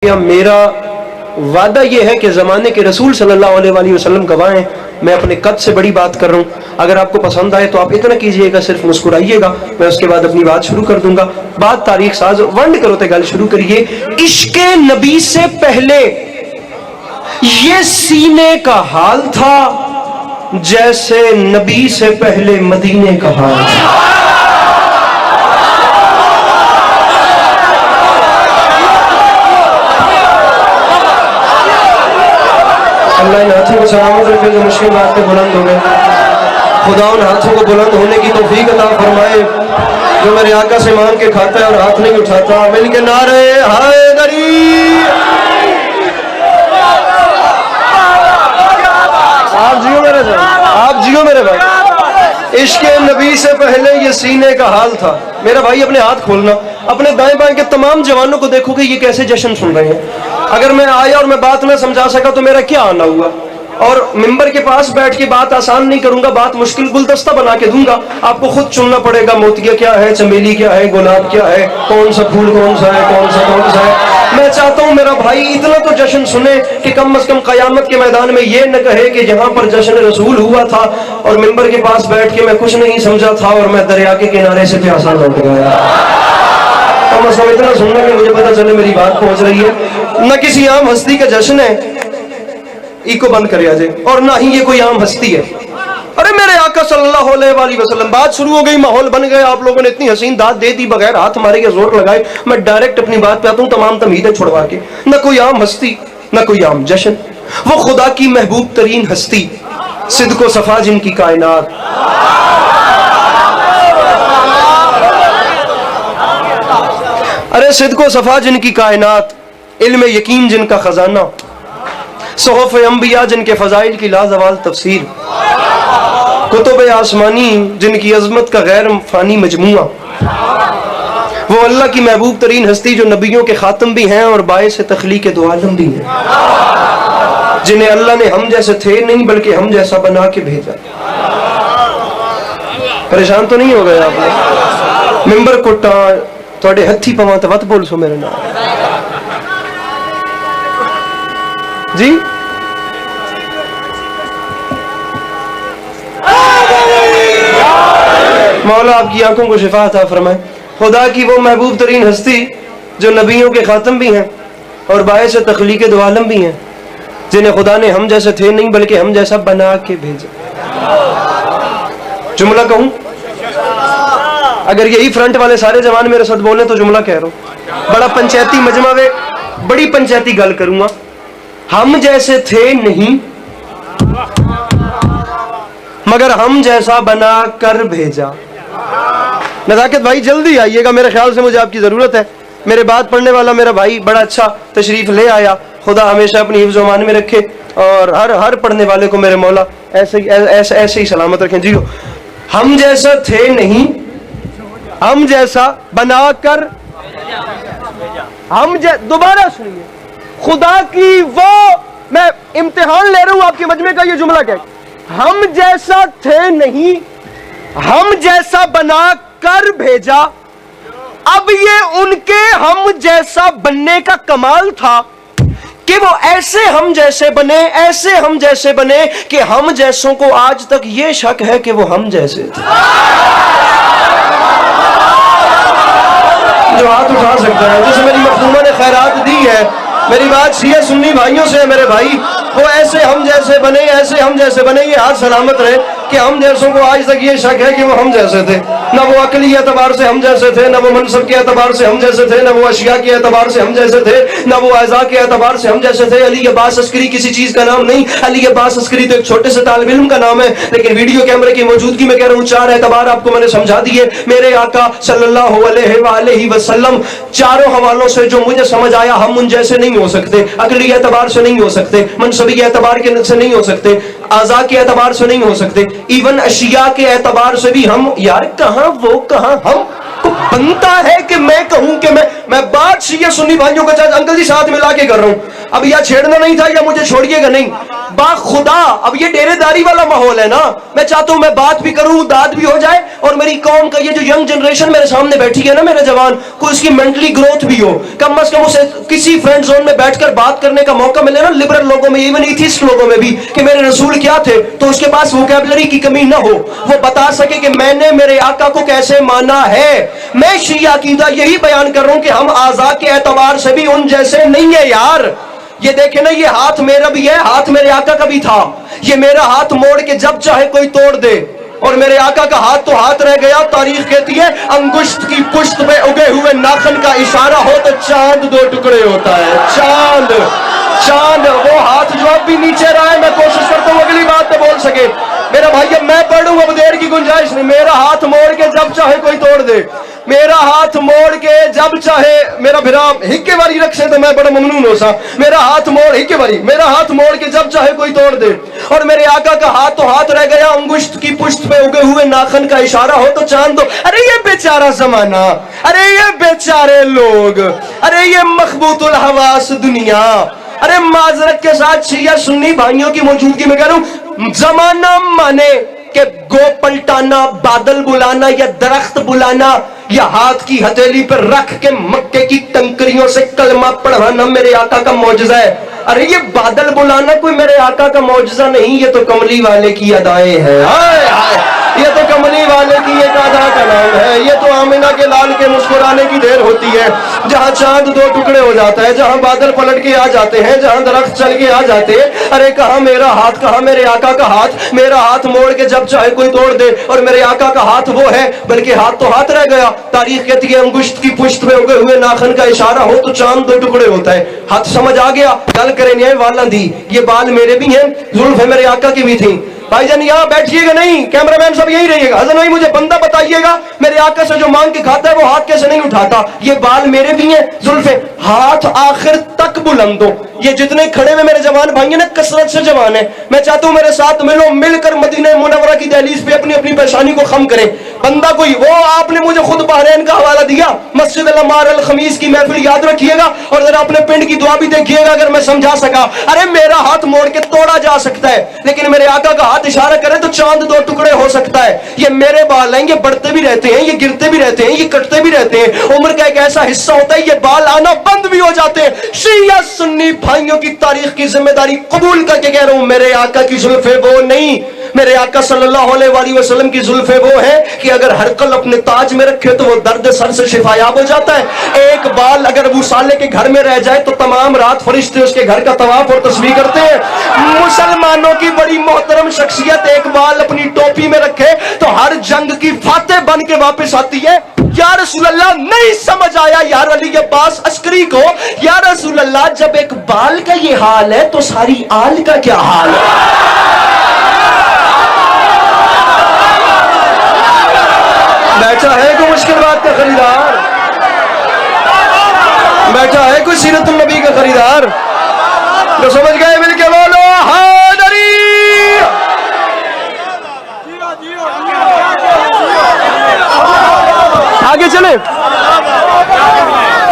میرا وعدہ یہ ہے کہ زمانے کے رسول صلی اللہ علیہ وسلم گواہ ہیں، میں اپنے قد سے بڑی بات کر رہا ہوں۔ اگر آپ کو پسند آئے تو آپ اتنا کیجئے گا، صرف مسکرائیے گا، میں اس کے بعد اپنی بات شروع کر دوں گا۔ بات تاریخ ساز ونڈ کرو تے گل شروع کریے۔ عشق نبی سے پہلے یہ سینے کا حال تھا جیسے نبی سے پہلے مدینے کا حال تھا۔ اللہ ان ہاتھوں کو سلامت رکھے جو مشکل بات پہ بلند ہو گئے۔ خدا ان ہاتھوں کو بلند ہونے کی توفیق عطا فرمائے جو میرے آقا سے مانگ کے کھاتا ہے اور ہاتھ نہیں اٹھاتا۔ مل کے نعرے حیدری۔ آپ جیو میرے بھائی، آپ جیو میرے بھائی۔ عشق نبی سے پہلے یہ سینے کا حال تھا۔ میرا بھائی اپنے ہاتھ کھولنا، اپنے دائیں بائیں کے تمام جوانوں کو دیکھو کہ یہ کیسے جشن سن رہے ہیں۔ اگر میں آیا اور میں بات نہ سمجھا سکا تو میرا کیا آنا ہوا؟ اور ممبر کے پاس بیٹھ کے بات آسان نہیں کروں گا، بات مشکل گلدستہ بنا کے دوں گا۔ آپ کو خود چننا پڑے گا، موتیا کیا ہے، چمیلی کیا ہے، گلاب کیا ہے، کون سا پھول کون سا ہے، کون سا ہے۔ میں چاہتا ہوں میرا بھائی اتنا تو جشن سنے کہ کم از کم قیامت کے میدان میں یہ نہ کہے کہ یہاں پر جشن رسول ہوا تھا اور ممبر کے پاس بیٹھ کے میں کچھ نہیں سمجھا تھا اور میں دریا کے کنارے سے پیاسا لوٹ گیا۔ کم از کم اتنا سننا کہ مجھے پتا چلے میری بات پہنچ رہی ہے۔ نہ کسی عام ہستی کا جشن ہے، ایکو بند کریا جائے، اور نہ ہی یہ کوئی عام ہستی ہے۔ ارے میرے آقا صلی اللہ علیہ وسلم، بات شروع ہو گئی، ماحول بن گیا، آپ لوگوں نے اتنی حسین داد دے دی، بغیر ہاتھ مارے کے زور لگائے۔ میں ڈائریکٹ اپنی بات پہ آتا ہوں تمام تمہیدیں چھڑوا کے۔ نہ کوئی عام ہستی، نہ کوئی عام جشن، وہ خدا کی محبوب ترین ہستی، صدق و صفا جن کی کائنات۔ ارے صدق و صفا جن کی کائنات، علم یقین جن کا خزانہ، صحف انبیاء جن کے فضائل کی لازوال تفسیر، کتب آسمانی جن کی عظمت کا غیر فانی مجموعہ، وہ اللہ کی محبوب ترین ہستی جو نبیوں کے خاتم بھی ہیں اور باعث تخلیق دو عالم بھی ہیں، جنہیں اللہ نے ہم جیسے تھے نہیں بلکہ ہم جیسا بنا کے بھیجا۔ پریشان تو نہیں ہو گئے آپ نے؟ ممبر کٹا تھوڑے ہتھی پواں تے وت بول سو میرے نام جی۔ مولا آپ کی آنکھوں کو شفا عطا فرمائے۔ خدا کی وہ محبوب ترین ہستی جو نبیوں کے خاتم بھی ہیں اور باعث تخلیق دو عالم بھی ہیں، جنہیں خدا نے ہم جیسے تھے نہیں بلکہ ہم جیسا بنا کے بھیجا۔ جملہ کہوں؟ اگر یہی فرنٹ والے سارے جوان میرے ساتھ بولیں تو جملہ کہہ رہا ہوں۔ بڑا پنچایتی مجمع ہے، بڑی پنچایتی گل کروں گا۔ ہم جیسے تھے نہیں مگر ہم جیسا بنا کر بھیجا۔ نزاکت بھائی جلدی آئیے گا، میرے خیال سے مجھے آپ کی ضرورت ہے۔ میرے بات پڑھنے والا میرا بھائی بڑا اچھا تشریف لے آیا، خدا ہمیشہ اپنی حفظ و امان میں رکھے اور ہر پڑھنے والے کو میرے مولا ایسے ہی سلامت رکھیں۔ جی ہم جیسا تھے نہیں، ہم جیسا بنا کر دوبارہ سنیے، خدا کی وہ، میں امتحان لے رہا ہوں آپ کے مجمع کا، یہ جملہ کیا ہے؟ ہم جیسا تھے نہیں، ہم جیسا بنا کر بھیجا۔ اب یہ ان کے ہم جیسا بننے کا کمال تھا کہ وہ ایسے ہم جیسے بنے، ایسے ہم جیسے بنے کہ ہم جیسوں کو آج تک یہ شک ہے کہ وہ ہم جیسے تھے۔ جو ہاتھ اٹھا سکتا ہے، جسے میری مخدومہ نے خیرات دی ہے، میری بات شیعہ سنی بھائیوں سے ہے میرے بھائی، وہ ایسے ہم جیسے بنے، ایسے ہم جیسے بنے، یہ ہاتھ سلامت رہے کہ ہم جیسوں کو آج تک یہ شک ہے کہ وہ ہم جیسے تھے۔ نہ وہ عقلی اعتبار سے ہم جیسے تھے، نہ وہ منصب کے اعتبار سے ہم جیسے تھے، نہ وہ اشیاء کے اعتبار سے ہم جیسے تھے، نہ وہ اعضاء کے اعتبار سے ہم جیسے تھے۔ علی عباس عسکری کسی چیز کا نام نہیں، علی عباس عسکری تو ایک چھوٹے سے طالب علم کا نام ہے، لیکن ویڈیو کیمرے کی موجودگی میں کہہ رہا ہوں، چار اعتبار آپ کو میں نے سمجھا دیے۔ میرے آقا صلی اللہ علیہ وآلہ وسلم چاروں حوالوں سے جو مجھے سمجھ آیا، ہم ان جیسے نہیں ہو سکتے، عقلی اعتبار سے نہیں ہو سکتے، منصبی اعتبار سے نہیں ہو سکتے، اعضاء کے اعتبار سے نہیں ہو سکتے، ایون اشیاء کے اعتبار سے بھی ہم، یار کہاں وہ کہاں ہم کو بنتا ہے کہ میں کہوں کہ میں بات شیعہ سنی بھائیوں کا چاہتا انکل جی ساتھ ملا کے کر رہا ہوں، اب یا چھیڑنا نہیں تھا یا مجھے چھوڑیے گا نہیں. با خدا اب یہ ڈیرے داری والا ماحول ہے نا. میں چاہتا ہوں میں بات بھی کروں, داد بھی ہو جائے, اور میری قوم کا یہ جو ینگ جنریشن میرے سامنے بیٹھی ہے نا, میرے جوان کو اس کی مینٹلی گروتھ بھی ہو. کم از کم اسے کسی فرینڈ زون میں بیٹھ کر بات کرنے کا موقع ملے نا, لبرل لوگوں میں, ایون ایتھیسٹ لوگوں میں بھی, کہ میرے رسول کیا تھے, تو اس کے پاس ووکیبلری کی کمی نہ ہو, وہ بتا سکے کہ میں نے میرے آقا کو کیسے مانا ہے. میں شیعہ عقیدہ یہی بیان کر رہا ہوں کہ ہم آزا کے اعتبار سے بھی ان جیسے نہیں ہے یار. یہ دیکھیں نا, یہ ہاتھ میرا بھی ہے, ہاتھ میرے آقا کا بھی تھا. یہ میرا ہاتھ موڑ کے جب چاہے کوئی توڑ دے, اور میرے آقا کا ہاتھ تو ہاتھ رہ گیا. تاریخ کہتی ہے انگشت کی پشت پہ اگے ہوئے ناخن کا اشارہ ہو تو چاند دو ٹکڑے ہوتا ہے. چاند چاند وہ ہاتھ جو اب بھی نیچے رہا ہے. میں کوشش کرتا ہوں اگلی بات پہ بول سکے. میرا بھائی اب میں پڑھوں, اب دیر کی گنجائش نہیں. میرا ہاتھ موڑ کے جب چاہے کوئی توڑ دے, میرا ہاتھ موڑ کے جب چاہے, میرا بھرا ہکے باری رکھ سے تو میں بڑا ممنون ہو سا. میرا ہاتھ موڑ ہکے باری, میرا ہاتھ موڑ کے جب چاہے کوئی توڑ دے, اور میرے آقا کا ہاتھ تو ہاتھ رہ گیا. انگشت کی پشت پہ اگے ہوئے ناخن کا اشارہ ہو تو چاند دو. ارے یہ بیچارہ زمانہ, ارے یہ بیچارے لوگ, ارے یہ مخبوط الحواس دنیا. ارے معذرت کے ساتھ شیعہ سنی بھائیوں کی موجودگی میں کہہ رہا ہوں, زمانہ مانے کہ گو پلٹانا, بادل بلانا, یا درخت بلانا, یا ہاتھ کی ہتھیلی پر رکھ کے مکے کی کنکریوں سے کلمہ پڑھانا میرے آقا کا معجزہ ہے. ارے یہ بادل بلانا کوئی میرے آقا کا معجزہ نہیں, یہ تو کملی والے کی ادائیں ہیں. یہ تو کملی والے کی ایک ادا کا نام ہے. یہ تو آمینہ کے لال کے مسکرانے کی دیر ہوتی ہے, جہاں چاند دو ٹکڑے ہو جاتا ہے, جہاں بادل پلٹ کے آ جاتے ہیں, جہاں درخت چل کے آ جاتے ہیں. ارے کہاں میرا ہاتھ, کہاں میرے آقا کا ہاتھ. میرا ہاتھ موڑ کے جب چاہے کوئی توڑ دے, اور میرے آقا کا ہاتھ وہ ہے, بلکہ ہاتھ تو ہاتھ رہ گیا. تاریخ کہتی ہے انگشت کی پشت پہ اگے ہوئے ناخن کا اشارہ ہو تو چاند دو ٹکڑے ہوتا ہے. ہاتھ سمجھ آ گیا. گل کریں نہیں والا دی, یہ بال میرے بھی ہیں, زلفیں میرے آقا کی بھی تھیں. بھائی جان یہاں بیٹھیے گا نہیں, کیمرہ مین سب یہی رہیے گا. حضرت بھائی مجھے بندہ بتائیے گا, میرے آقا سے جو مانگ کے کھاتا ہے وہ ہاتھ کیسے نہیں اٹھاتا. یہ بال میرے بھی ہیں, زلفیں, ہاتھ آخر تک بلند ہو. یہ جتنے کھڑے ہوئے میرے جوان بھائی ہیں نا, کثرت سے جوان ہیں. میں چاہتا ہوں میرے ساتھ ملو, مل کر مدینہ منورہ کی دہلیز پہ اپنی اپنی پریشانی کو خم کریں. بندہ کوئی, وہ آپ نے مجھے خود بحرین کا حوالہ دیا, مسجد العمار الخمیس کی محفل یاد رکھیے گا, اور ذرا اپنے پنڈ کی دعا بھی دیکھیے گا اگر میں سمجھا سکا. ارے میرا ہاتھ موڑ کے توڑا جا سکتا ہے, لیکن میرے آقا کا ہاتھ اشارہ کرے تو چاند دو ٹکڑے ہو سکتا ہے. یہ میرے بال ہیں, یہ بڑھتے بھی رہتے ہیں, یہ گرتے بھی رہتے ہیں, یہ کٹتے بھی رہتے ہیں. عمر کا ایک ایسا حصہ ہوتا ہے یہ بال آنا بند بھی ہو جاتے ہیں. شیعہ سنی بھائیوں کی تاریخ کی ذمہ داری قبول کر کے کہہ رہا ہوں, میرے آقا کی زلفیں وہ نہیں, میرے آقا صلی اللہ علیہ وآلہ وسلم کی زلفیں وہ ہیں کہ اگر ہر قل اپنے تاج میں رکھے تو وہ درد سر سے شفایاب ہو جاتا ہے. ایک بال اگر ابو صالح کے گھر میں رہ جائے تو تمام رات فرشتے اس کے گھر کا طواف اور تسبیح کرتے ہیں. مسلمانوں کی بڑی محترم شخصیت ایک بال اپنی ٹوپی میں رکھے تو ہر جنگ کی فاتح بن کے واپس آتی ہے. یا رسول اللہ نہیں سمجھ آیا یار علی عباس عسکری کو, یا رسول اللہ جب ایک بال کا یہ حال ہے تو ساری آل کا کیا حال ہے. بیٹھا ہے کوئی مشکل بات کا خریدار, بیٹھا ہے کوئی سیرت النبی کا خریدار, جو سمجھ گئے مل کے بولو حیدری. آگے چلے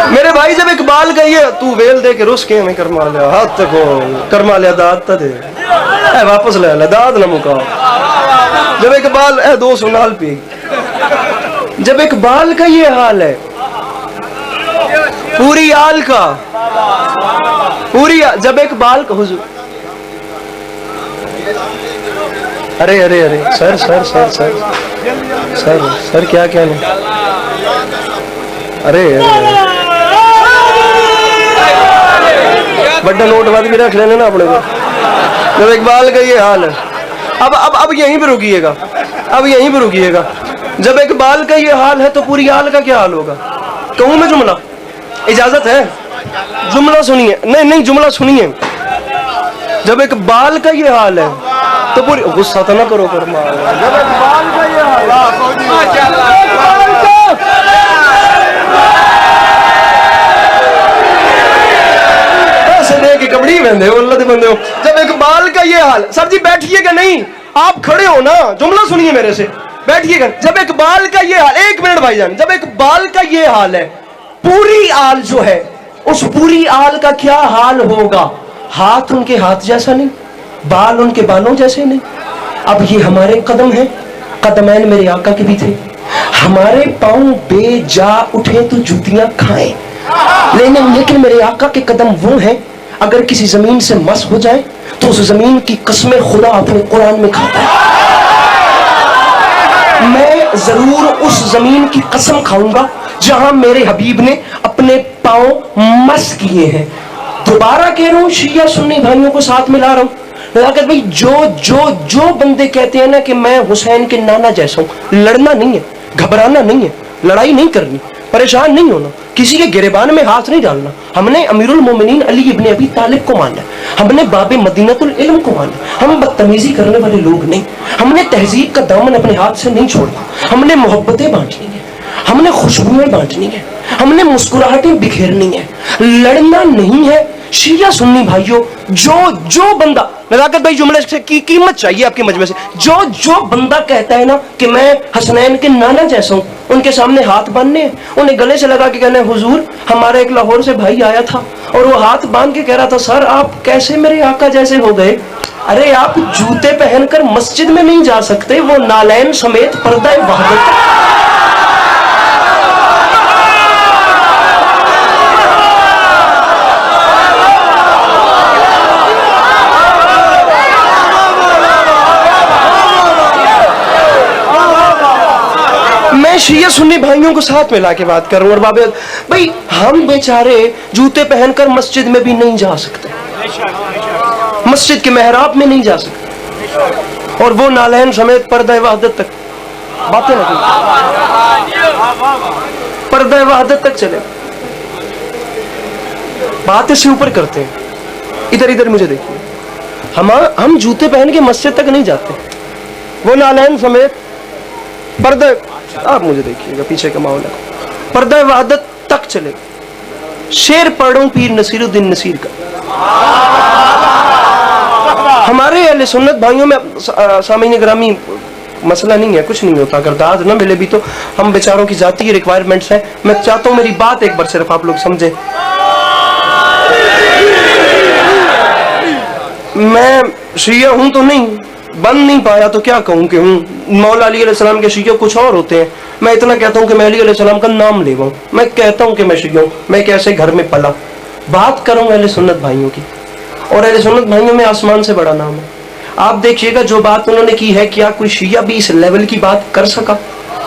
میرے بھائی, جب اقبال کا یہ تو ویل دے کے رس کے ہمیں کرما لیا, ہاتھ تک ہو کرما لیا, داد تا دے اے واپس لے لیا, داد نہ مکا. جب اقبال اے دو سنال پی, جب اقبال کا یہ حال ہے, پوری آل کا, پوری جب اقبال کا حضور, ارے ارے ارے سر سر سر سر سر سر کیا کہنے, ارے بڑا نوٹ بات بھی رکھ لینا نا اپنے کو. جب اقبال کا یہ حال ہے, اب یہیں پہ رکیے گا, اب یہیں پہ رکیے گا. جب اقبال کا یہ حال ہے تو پوری آل کا کیا حال ہوگا. کہوں میں جملہ, اجازت ہے جملہ سنیے, نہیں جملہ سنیے. جب اقبال کا یہ حال ہے تو پوری, غصہ تو نہ کرو فرما, جب اقبال کا یہ حال ایسے دے کے کبڑی بندے ہو, اللہ دے بندے ہو. جب اقبال کا یہ حال, سر جی بیٹھیے گا نہیں, آپ کھڑے ہو نا, جملہ سنیے میرے سے, بیٹھیے گا. جب اقبال کا یہ حال, ایک منٹ بھائی جان, جب اقبال کا یہ حال ہے, پوری آل جو ہے उस पूरी आल का क्या हाल होगा। हाथ उनके हाथ जैसा नहीं, बाल उनके बालों जैसे नहीं। अब ये हमारे कदम हैं, कदमैन मेरे आका के भी थे। हमारे पांव बेजा उठे तो जूतियां खाएं, लेकिन मेरे आका के कदम वो हैं, अगर किसी जमीन से मस हो जाए तो उस जमीन की कसमें खुदा अपने कुरान में खाता है। मैं जरूर उस जमीन की कसम खाऊंगा जहां मेरे हबीब ने अपने पांव मस किए हैं। दोबारा कह रहा हूं, शिया सुन्नी भाइयों को साथ मिला रहा हूं। लाकत भाई, जो बंदे कहते हैं ना कि मैं हुसैन के नाना जैसा हूं, लड़ना नहीं है, घबराना नहीं है, लड़ाई नहीं करनी, परेशान नहीं होना, किसी के गिरेबान में हाथ नहीं डालना। हमने अमीरुल मोमिनीन अली इब्ने अबी तालिब को मानना, हमने बाबे मदीनतुल इल्म को मानना। हम बदतमीजी करने वाले लोग नहीं। हमने तहजीब का दामन अपने हाथ से नहीं छोड़ना। हमने मोहब्बतें बांटनी है, हमने खुशबुएं बांटनी है, हमने मुस्कुराहटें बिखेरनी है, लड़ना नहीं है। शिया सुन्नी भाइयों, जो बंदा, नज़ाकत भाई जुमले की कीमत चाहिए आपके मजमे से, जो बंदा कहता है ना कि मैं हसनैन के नाना जैसा हूं, उनके सामने हाथ बांधने हैं, उन्हें गले से लगा के कहना है, हुजूर हमारा एक लाहौर से भाई आया था और वो हाथ बांध के कह रहा था, सर आप कैसे मेरे आका जैसे हो गए। अरे आप जूते पहनकर मस्जिद में नहीं जा सकते, वो नालैन समेत पर्दा वहदत। मैं शिया सुन्नी भाइयों को साथ में लाके बात कर रहा हूं। और बाबे भाई, हम बेचारे जूते पहनकर मस्जिद में भी नहीं जा सकते, मस्जिद के मेहराब में नहीं जा सकते, और वो नालैन समेत पर्दा वहदत तक बातें नहीं, पर्दा वहदत तक चले, बातें से ऊपर करते हैं। इधर मुझे देखिए, हम जूते पहन के मस्जिद तक नहीं जाते, वो नालैन समेत पर्दा, आप मुझे देखिएगा पीछे का माहौल है, पर्दा वहदत तक चले। शेर पढ़ूं पीर नसीरुद्दीन नसीर का। हमारे अहले सुन्नत भाइयों में सामीन ग्रामी मसला नहीं है, कुछ नहीं होता, अगर दाद ना मिले भी तो हम बेचारों की जाती रिक्वायरमेंट्स हैं। मैं चाहता हूं मेरी बात एक बार सिर्फ आप लोग समझे। मैं शिया हूं तो नहीं, बन नहीं पाया तो क्या कहूं कि हूं। मौला अली अलैहिस्सलाम के शिया कुछ और होते हैं। मैं इतना कहता हूं कि मैं अली अलैहिस्सलाम का नाम ले पाऊं, मैं कहता हूं कि मैं शिया हूं, मैं कैसे घर में पला। बात करूं अहले सुन्नत भाइयों की, और अहले सुन्नत भाइयों में आसमान से बड़ा नाम है। आप देखिएगा जो बात उन्होंने की है, क्या कोई शिया भी इस लेवल की बात कर सका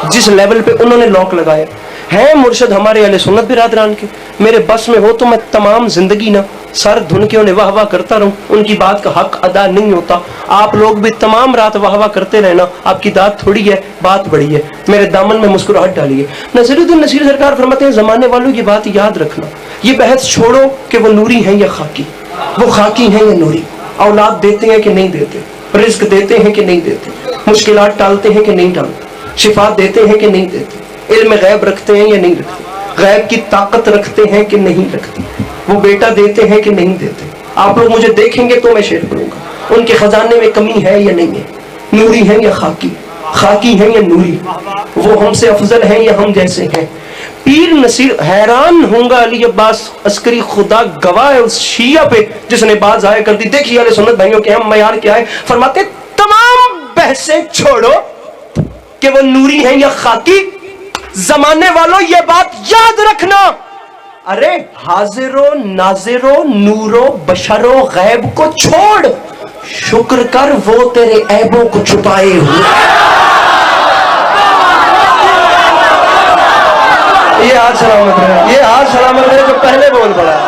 जिस लेवल पे उन्होंने लॉक लगाया है। मुर्शद हमारे अहले सुन्नत बिरादरान के, मेरे बस में हो तो मैं तमाम जिंदगी ना सर धुन के उन्हें वाह वाह करता रहूं, उनकी बात का हक अदा नहीं होता। आप लोग भी तमाम रात वाह वाह करते रहना, आपकी दात थोड़ी है, बात बड़ी है। मेरे दामन में मुस्कुराहट डालिए। नसीरुद्दीन नसीर सरकार फरमाते हैं, जमाने वालों की बात याद रखना, ये बहस छोड़ो कि वो नूरी हैं या खाकी, वो खाकी हैं या नूरी, औलाद देते हैं कि नहीं देते, रिज्क देते हैं कि नहीं देते, मुश्किलात टालते हैं कि नहीं टालते, शिफा देते हैं कि नहीं देते, इल्म गैब रखते हैं या नहीं रखते, गैब की ताकत रखते हैं कि नहीं रखते, वो बेटा देते हैं कि नहीं देते। आप लोग मुझे देखेंगे तो मैं शेर पढ़ूंगा, उनके खजाने में कमी है या नहीं है, नूरी है या खाकी, खाकी है या नूरी, वो हमसे अफजल हैं या हम जैसे हैं। पीर नसीर, हैरान होऊंगा अली अब्बास अस्करी खुदा गवाह है उस शिया पे जिसने बात जाहिर कर दी। देखिए अहले सुन्नत भाइयों के हम मयार क्या है, फरमाते तमाम बहसें छोड़ो कि वो नूरी हैं या खाकी, जमाने वालों ये बात याद रखना। अरे हाजिरो नाजिरो नूरो बशरो गैब को छोड़, शुक्र कर वो तेरे ऐबों को छुपाए हुए। ये हाथ सलामत रहे, ये हाथ सलामत रहे जो पहले बोल पड़ा।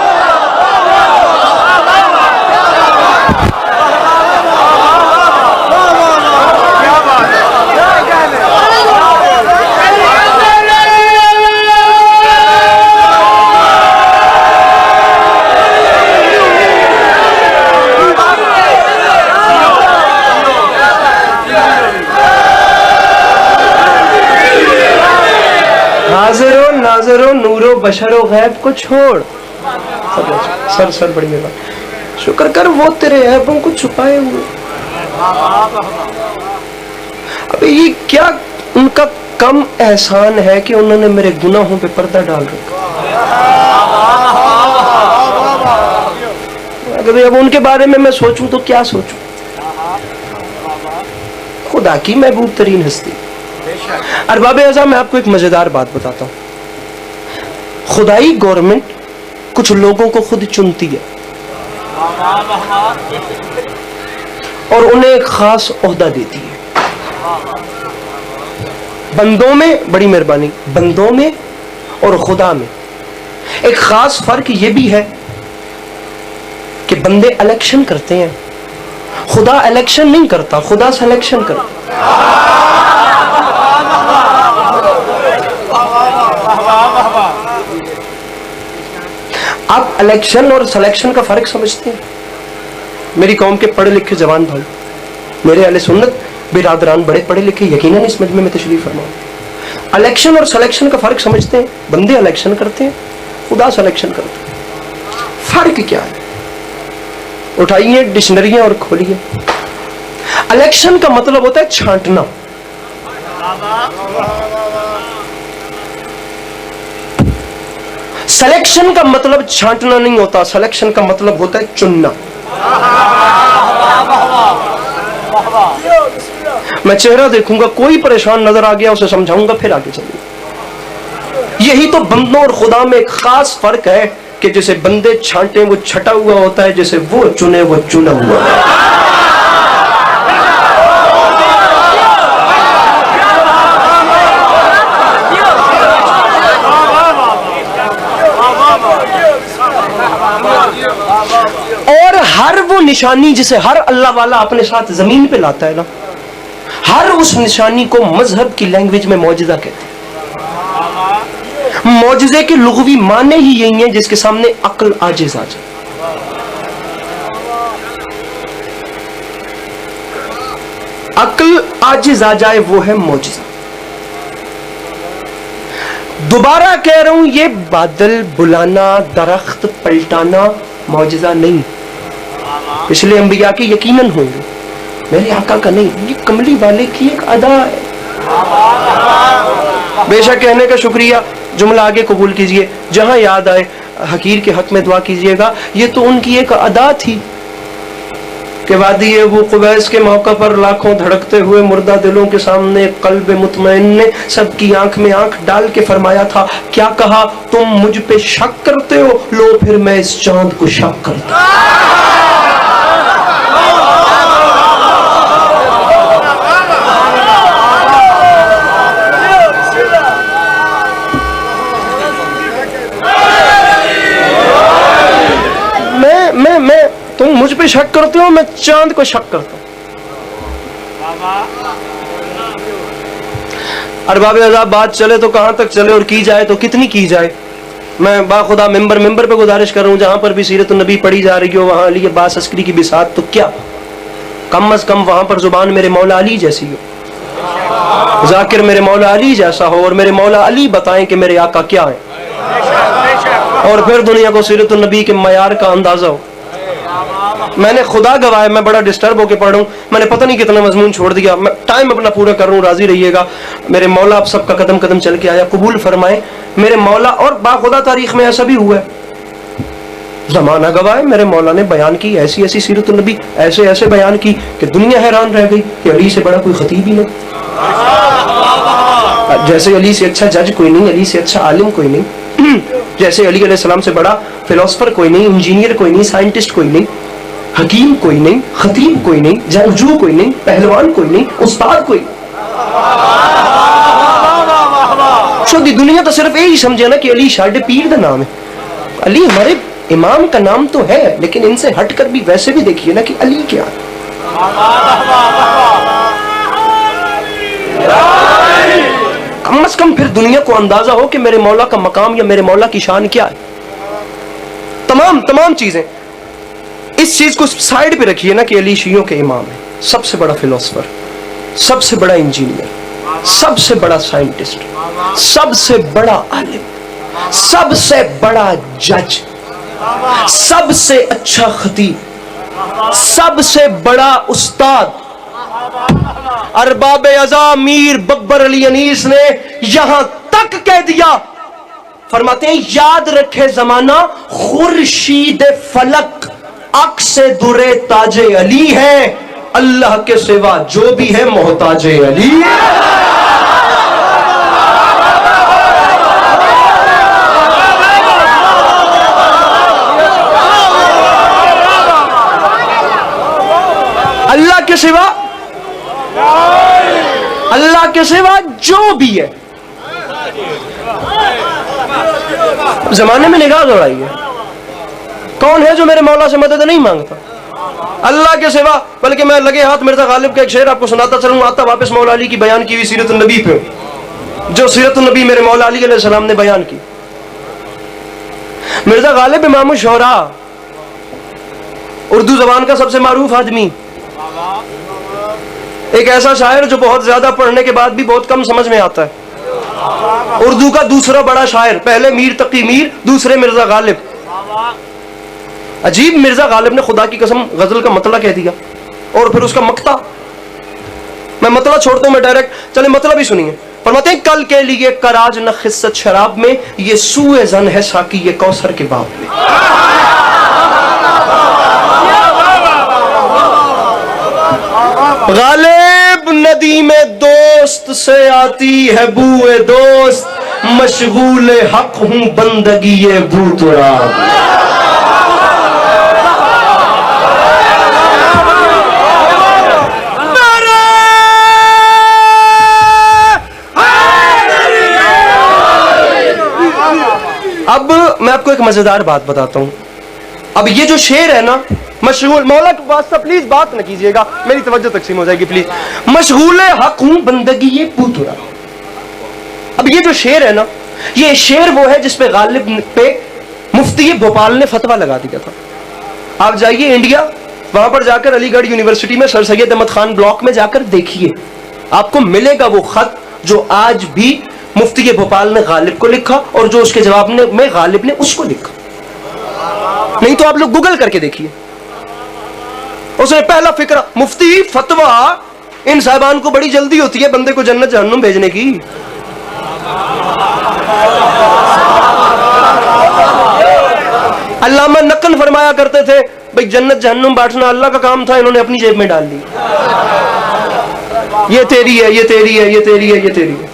हाजिरो नाजरो नूरो बशरो गैब को छोड़, सर बड़ी मेरा, शुक्र कर वो तेरे ऐबों को छुपाए हुए। अबे ये क्या उनका कम एहसान है कि उन्होंने मेरे गुनाहों पे पर्दा डाल रखा। अगर अब उनके बारे में मैं सोचूं तो क्या सोचूं, खुदा की महबूब तरीन हस्ती। अरबाब अज़ा, मैं आपको एक मजेदार बात बताता हूं, खुदाई गवर्नमेंट कुछ लोगों को खुद चुनती है और उन्हें एक खास ओहदा देती है। बंदों में, बड़ी मेहरबानी, बंदों में और खुदा में एक खास फर्क यह भी है कि बंदे इलेक्शन करते हैं, खुदा इलेक्शन नहीं करता, खुदा सिलेक्शन करता। आप इलेक्शन और सिलेक्शन का फर्क समझते हैं? मेरी कौम के पढ़े लिखे जवान भाई, मेरे अहले सुन्नत बिरादरान बड़े पढ़े लिखे, यकीनन इस मजमे में तशरीफ फरमाओ। इलेक्शन और सिलेक्शन का फर्क समझते हैं? बंदे इलेक्शन करते हैं, खुदा सिलेक्शन करते हैं। फर्क क्या है? उठाइए डिक्शनरियां और खोलिए। इलेक्शन का मतलब होता है छांटना, सिलेक्शन का मतलब छांटना नहीं होता, सिलेक्शन का मतलब होता है चुनना। मैं चेहरा देखूंगा, कोई परेशान नजर आ गया उसे समझाऊंगा, फिर आगे चलिए। यही तो बंदों और खुदा में एक खास फर्क है कि जैसे बंदे छांटे वो छटा हुआ होता है, जैसे वो चुने वो चुना हुआ है। और हर वो निशानी जिसे हर अल्लाह वाला अपने साथ जमीन पे लाता है ना, हर उस निशानी को मजहब की लैंग्वेज में मौजज़ा कहते हैं। मौजज़े के लुग़वी माने ही यही है जिसके सामने अक्ल आजिज़ आ जाए। अक्ल आजिज़ आ जाए वो है मौजज़ा। दोबारा कह रहा हूं, ये बादल बुलाना, दरख्त पलटाना मौजज़ा नहीं। पिछले अंबिया के यकीनन होंगे, मेरे आका का नहीं। ये कमली वाले की एक अदा है। बेशक कहने का शुक्रिया, जुमला आगे कबूल कीजिए, जहां याद आए हकीर के हक में दुआ कीजिएगा। ये तो उनकी एक अदा थी कि वादी वो कुवैस के मौका पर लाखों धड़कते हुए मुर्दा दिलों के सामने कल्ब मुतमईन ने सबकी आंख में आंख डाल के फरमाया था, क्या कहा, तुम मुझ पे शक करते हो, लो फिर मैं इस चांद को शक करता हूं। मैं तुम मुझ पे शक करते हो, मैं चांद को शक करता हूं। अरबाब अज़ा, बात चले तो कहां तक चले और की जाए तो कितनी की जाए। मैं बाखुदा मिंबर पे गुजारिश कर रहा हूं, जहां पर भी सीरत नबी पढ़ी जा रही हो वहां अली अब्बास अस्करी की बिसात, तो क्या कम अज कम वहां पर जुबान मेरे मौला अली जैसी हो, जाकिर मेरे मौला अली जैसा हो, और मेरे मौला अली बताएं कि मेरे आका क्या है, और फिर दुनिया को सीरत नबी के मयार का अंदाजा हो। मैंने खुदा गवाह, मैं बड़ा डिस्टर्ब होकर पढ़ रहा हूं, मैंने पता नहीं कितना मजमून छोड़ दिया। मैं टाइम अपना पूरा कर रहा हूं, राजी रहिएगा। मेरे मौला आप सबका कदम कदम चल के आया, कबूल फरमाए मेरे मौला। और बाखुदा तारीख में ऐसा भी हुआ है, जमाना गवाह है, मेरे मौला ने बयान की ऐसी ऐसी सीरत नबी, ऐसे ऐसे बयान की कि दुनिया हैरान रह गई कि अली से बड़ा कोई खतीब ही नहीं। जैसे अली से अच्छा जज कोई नहीं, अली से अच्छा आलिम कोई नहीं, जैसे अली अलैहिस्सलाम से बड़ा फिलोसफर कोई नहीं, इंजीनियर कोई नहीं, साइंटिस्ट कोई नहीं, हकीम कोई नहीं, खतीब कोई नहीं, जंगजू कोई नहीं, पहलवान कोई नहीं, उस्ताद कोई। छोटी दुनिया तो सिर्फ यही समझे ना कि अली शाडे पीर का नाम है। अली हमारे इमाम का नाम तो है, लेकिन इनसे हटकर भी वैसे भी देखिए ना कि अली क्या है। कम से कम फिर दुनिया को अंदाजा हो कि मेरे मौला का मकाम या मेरे मौला की शान क्या है। तमाम चीजें, इस चीज को साइड पे रखिए ना कि अली शियों के इमाम है, सबसे बड़ा फिलोसफर, सबसे बड़ा इंजीनियर, सबसे बड़ा साइंटिस्ट, सबसे बड़ा आलिम, सबसे बड़ा जज, सबसे अच्छा खतीब, सबसे बड़ा उस्ताद। अरबाब अज़ा मीर बब्बर अली अनीस ने यहां तक कह दिया, फरमाते हैं याद रखे जमाना खुर्शीद फलक अक्स दुरे ताजे अली है, अल्लाह के सिवा जो भी है मोहताजे अली। अल्लाह के सिवा, अल्लाह के सिवा जो भी है। जमाने में निगाह दौड़ाई है, कौन है जो मेरे मौला से मदद नहीं मांगता? अल्लाह के सिवा। बल्कि मैं लगे हाथ मिर्जा गालिब का एक शेर आपको सुनाता चलूं, आता वापस मौला अली की बयान की हुई सीरत नबी पे, जो सीरत नबी मेरे मौला अली अलैहि सलाम ने बयान की। मिर्जा गालिब इमाम शोरा, उर्दू जबान का सबसे मारूफ आदमी, एक ऐसा शायर जो बहुत ज्यादा पढ़ने के बाद भी बहुत कम समझ में आता है। उर्दू का दूसरा बड़ा शायर, पहले मीर तकी मीर, दूसरे मिर्जा गालिब। अजीब, मिर्जा गालिब ने खुदा की कसम गजल का मतला कह दिया और फिर उसका मक्ता। मैं मतला छोड़ता हूं, मैं डायरेक्ट चले मतला भी सुनिए। फरमाते हैं कल के लिए कराज न खिस्सत शराब में, ये सूए जन है साकी ये कौसर के बाप में। गालिब नदी में दोस्त से आती है बूए दोस्त, मशगूल हक हूं बंदगी ये बूतरा। अब मैं आपको एक मजेदार बात बताता हूं। अब ये जो शेर है ना, मशगूल, मौला के वास्ता प्लीज बात न कीजिएगा, मेरी तवज्जो तकसीम हो जाएगी प्लीज। मशगूल हक हूं बंदगी ये पूतुरा। अब ये जो शेर है ना, ये शेर वो है जिसपे गालिब पे मुफ्ती भोपाल ने फतवा लगा दिया था। आप जाइए इंडिया, वहां पर जाकर अलीगढ़ यूनिवर्सिटी में सर सैयद अहमद खान ब्लॉक में जाकर देखिए, आपको मिलेगा वो खत जो आज भी मुफ्ती भोपाल ने गालिब को लिखा और जो उसके जवाब में गालिब ने उसको लिखा। नहीं तो आप लोग गूगल करके देखिए। उसने पहला फिक्रा, मुफ्ती फतवा, इन साहिबान को बड़ी जल्दी होती है बंदे को जन्नत जहन्नुम भेजने की। अल्लामा नकन फरमाया करते थे, भाई जन्नत जहन्नुम बांटना अल्लाह का काम था, इन्होंने अपनी जेब में डाल ली। ये तेरी है, ये तेरी है, ये तेरी है, ये तेरी है।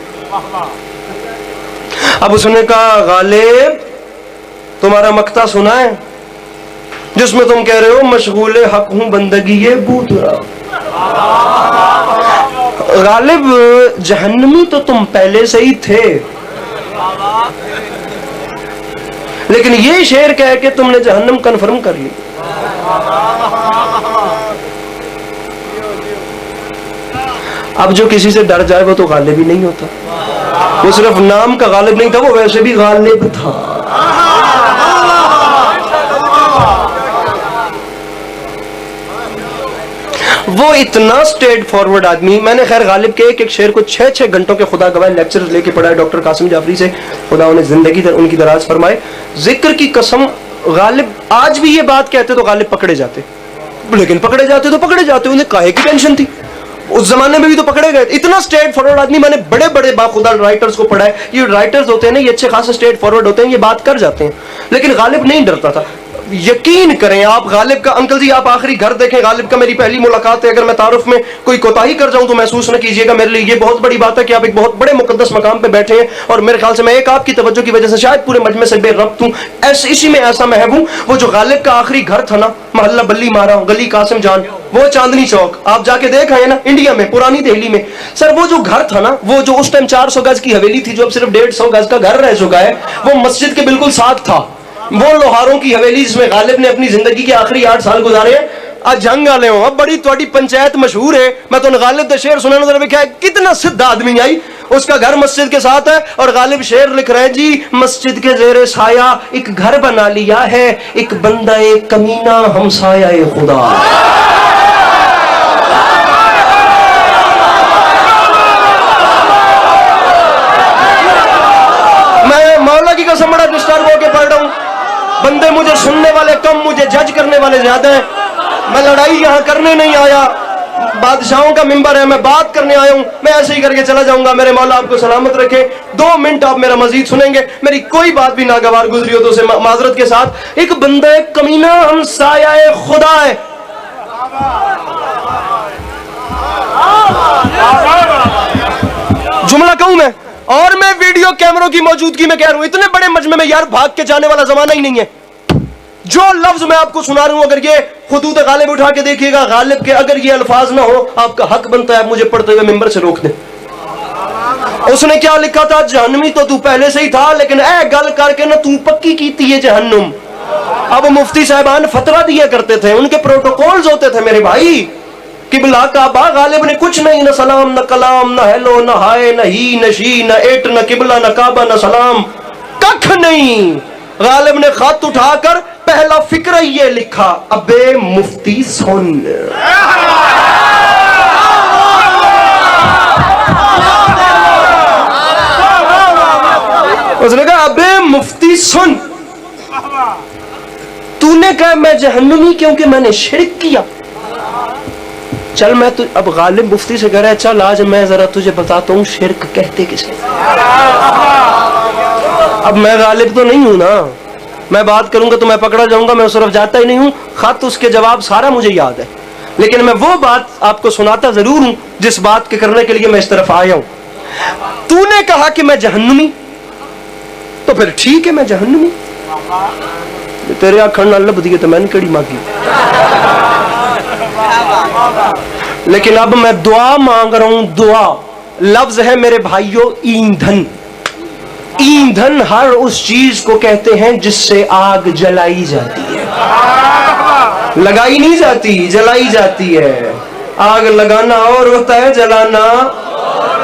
अब उसने कहा गालिब तुम्हारा मक्ता सुना है जिसमें तुम कह रहे हो मशगूल हक हूं बंदगी ये बूतरा। गालिब जहन्नमी तो तुम पहले से ही थे, लेकिन ये शेर कह के तुमने जहन्नम कन्फर्म कर ली। अब जो किसी से डर जाए वो तो गालिब ही नहीं होता। वो सिर्फ नाम का गालिब नहीं था, वो वैसे भी गालिब था। वो इतना स्ट्रेट फॉरवर्ड आदमी, मैंने खैर गालिब के एक एक शेर को 6-6 घंटों के खुदा गवाह लेक्चर लेके पढ़ा है डॉक्टर कासिम जाफरी से, खुदा उन्हें जिंदगी उनकी दराज फरमाए। जिक्र की कसम, गालिब आज भी ये बात कहते तो गालिब पकड़े जाते, लेकिन पकड़े जाते तो पकड़े जाते, उन्हें काहे की टेंशन थी? उस जमाने में भी तो पकड़े गए। इतना स्ट्रेट फॉरवर्ड आदमी, मैंने बड़े बड़े बाखुदा राइटर्स को पढ़ा है। ये राइटर्स होते हैं ना, ये अच्छे खासे स्ट्रेट फॉरवर्ड होते हैं, ये बात कर जाते हैं, लेकिन गालिब नहीं डरता था। यकीन करें आप, गालिब का, अंकल जी आप आखिरी घर देखें, गालिब का मेरी पहली मुलाकात है। अगर मैं तारुफ में कोई कोताही कर जाऊं तो महसूस न कीजिएगा, मेरे लिए ये बहुत बड़ी बात है कि आप एक बहुत बड़े मुकद्दस मकाम पे बैठे हैं और मेरे ख्याल से मैं एक आपकी तवज्जो की वजह से शायद पूरे मजमे से बेरब्त हूं, इसी में ऐसा महब हूं। वो जो गालिब का आखिरी घर था ना, मोहल्ला बल्ली मारा, गली कासिम जान, वो चांदनी चौक, आप जाके देख आए ना, इंडिया में, पुरानी दिल्ली में। सर वो जो घर था ना, वो जो उस टाइम 400 गज की हवेली थी, जो अब सिर्फ 150 गज का घर रह चुका है, वो मस्जिद के बिल्कुल साथ था। वो लोहारों की हवेली जिसमें गालिब ने अपनी जिंदगी के आखिरी 8 साल गुजारे। आज जंग आले हो, अब बड़ी तुम्हारी पंचायत मशहूर है, मैं तो गालिब का शेर सुना नजर में, क्या कितना सिद्ध आदमी आई, उसका घर मस्जिद के साथ है और गालिब शेर लिख रहे हैं जी, मस्जिद के जेरे साया एक घर बना लिया है, एक बंदा एक कमीना हमसाया खुदा। मैं मौला की कसम बड़ा डिस्टर्ब होकर पढ़ रहा हूं, बंदे मुझे सुनने वाले कम, मुझे जज करने वाले ज्यादा हैं। मैं लड़ाई यहां करने नहीं आया, बादशाहों का मिंबर है, मैं बात करने आया हूं, मैं ऐसे ही करके चला जाऊंगा। मेरे मौला आपको सलामत रखे। 2 मिनट आप मेरा मजीद सुनेंगे। मेरी कोई बात भी नागवार गुजरी हो तो उसे माजरत के साथ। एक बंदा है कमीना, हम साया खुदा है। जुमला कहूं मैं, और मैं वीडियो कैमरों की मौजूदगी में कह रहा हूं, इतने बड़े मजमे में यार भाग के जाने वाला जमाना ही नहीं है। जो लफ्ज मैं आपको सुना रहा हूं, अगर ये खुतूत गालिब उठा के देखिएगा, गालिब के अगर ये अल्फाज ना हो, आपका हक बनता है आप मुझे पढ़ते हुए मिंबर से रोक दें। उसने क्या लिखा था? जहन्नमी तो तू पहले से ही था, लेकिन ऐ गल करके ना तू पक्की कीती है जहन्नुम। अब मुफ्ती साहबान फतवा दिया करते थे, उनके प्रोटोकॉल्स होते थे मेरे भाई। किबला काबा, गालिब ने कुछ नहीं, न सलाम न कलाम न हेलो न हाय न ही न शी न एट न किबला न काबा न सलाम, कख नहीं। गालिब ने खत उठाकर पहला फिक्र ये लिखा, अबे मुफ्ती सुन। उसने कहा अबे मुफ्ती सुन, तूने कहा मैं जहन्नुमी क्योंकि मैंने शिरक किया। चल मैं तु अब गालिब मुफ्ती से कह रहा है, चल आज मैं जरा तुझे बताता हूं शिरक कहते किसे। अब मैं गालिब तो नहीं हूं ना, मैं बात करूंगा तो मैं पकड़ा जाऊंगा, मैं उस तरफ जाता ही नहीं हूं। खत उसके जवाब सारा मुझे याद है, लेकिन मैं वो बात आपको सुनाता जरूर हूं जिस बात के करने के लिए मैं इस तरफ आया हूं। तूने कहा कि मैं जहन्नुमी, तो फिर ठीक है मैं जहन्नुमी। तेरे आखण नाल लभ दी तो मैंने कड़ी मांगी, लेकिन अब मैं दुआ मांग रहा हूं। दुआ लफ्ज है मेरे भाइयों ईंधन। ईंधन हर उस चीज को कहते हैं जिससे आग जलाई जाती है, लगाई नहीं जाती, जलाई जाती है। आग लगाना और होता है, जलाना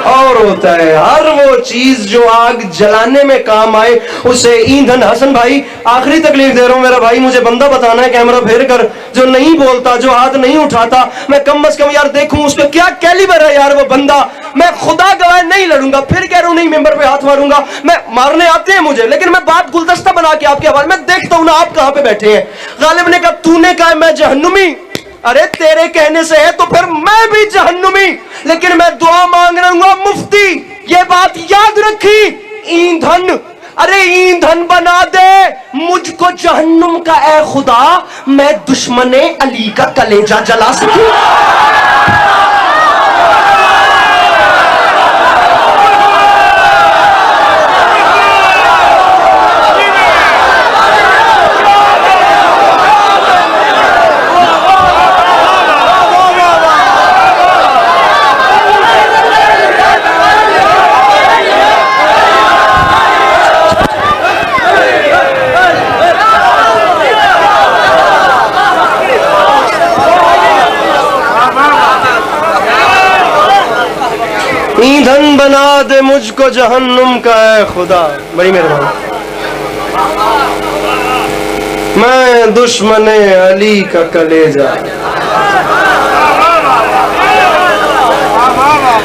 और होता है। हर वो चीज जो आग जलाने में काम आए उसे ईंधन। हसन भाई आखिरी तकलीफ दे रहा हूं मेरा भाई, मुझे बंदा बताना है कैमरा फेर कर, जो नहीं बोलता, जो हाथ नहीं उठाता, मैं कम से कम यार देखूं उसका क्या कैलिबर है यार वो बंदा। मैं खुदा गवाह नहीं लड़ूंगा, फिर कह रहा हूं नहीं मेंबर पे हाथ मारूंगा। मैं मारने आते हैं मुझे, लेकिन मैं बात गुलदस्ता बना के आपके हवाले में देखता हूं ना आप कहां पे बैठे हैं। गालिब ने कहा तूने कहा मैं जहन्नुमी, अरे तेरे कहने से है तो फिर मैं भी जहन्नुमी, लेकिन मैं दुआ मांग रहा मुफ्ती, ये बात याद रखी। ईंधन, अरे ईंधन बना दे मुझको जहन्नुम का ए खुदा, मैं दुश्मने अली का कलेजा जला सकूं। ईंधन बना दे मुझको जहन्नुम का है खुदा, बड़ी मेहरबानी। मैं दुश्मने अली का कलेजा।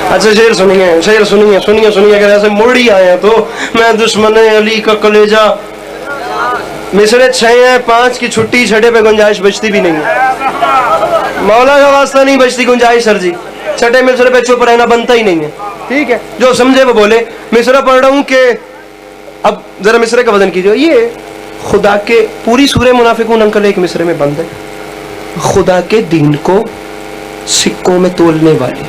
अच्छा शेर सुनिए, शेर सुनिए, सुनिए सुनिए, अगर ऐसे मुड़ी आए तो मैं दुश्मने अली का कलेजा। मिसरे 6 हैं, 5 की छुट्टी, छठे पे गुंजाइश बचती भी नहीं है। मौला का वास्ता नहीं बचती गुंजाइश सर जी, छठे मिसरे पे चुप रहना बनता ही नहीं है। ठीक है, जो समझे वो बोले। मिसरा पढ़ रहा हूं कि अब जरा मिसरे का वजन कीजिए। ये खुदा के पूरी सूरह मुनाफिकून अंकल एक मिसरे में बंद है। खुदा के दीन को सिक्कों में तोलने वाले,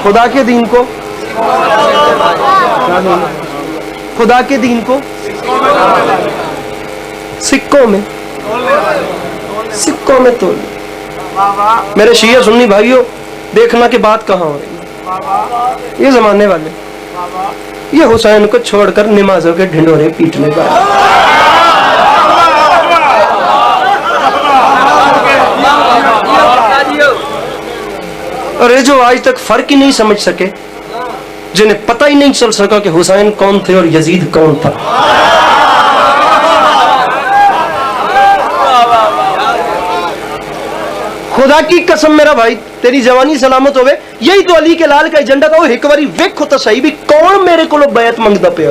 खुदा के दीन को, खुदा के दीन को सिक्कों में, सिक्कों में तोल। मेरे शिया सुन्नी भाइयों, देखना कि बात कहां हो रही है। ये जमाने वाले, ये हुसैन को छोड़कर नमाजों के ढिंढोरे पीटने का। अरे जो आज तक फर्क ही नहीं समझ सके, जिन्हें पता ही नहीं चल सका कि हुसैन कौन थे और यजीद कौन था। खुदा की कसम मेरा भाई, तेरी जवानी सलामत होवे, यही तो अली के लाल का एजेंडा था। एक बारी वेखो तो सही भी कौन मेरे को बैत मंगदा पे।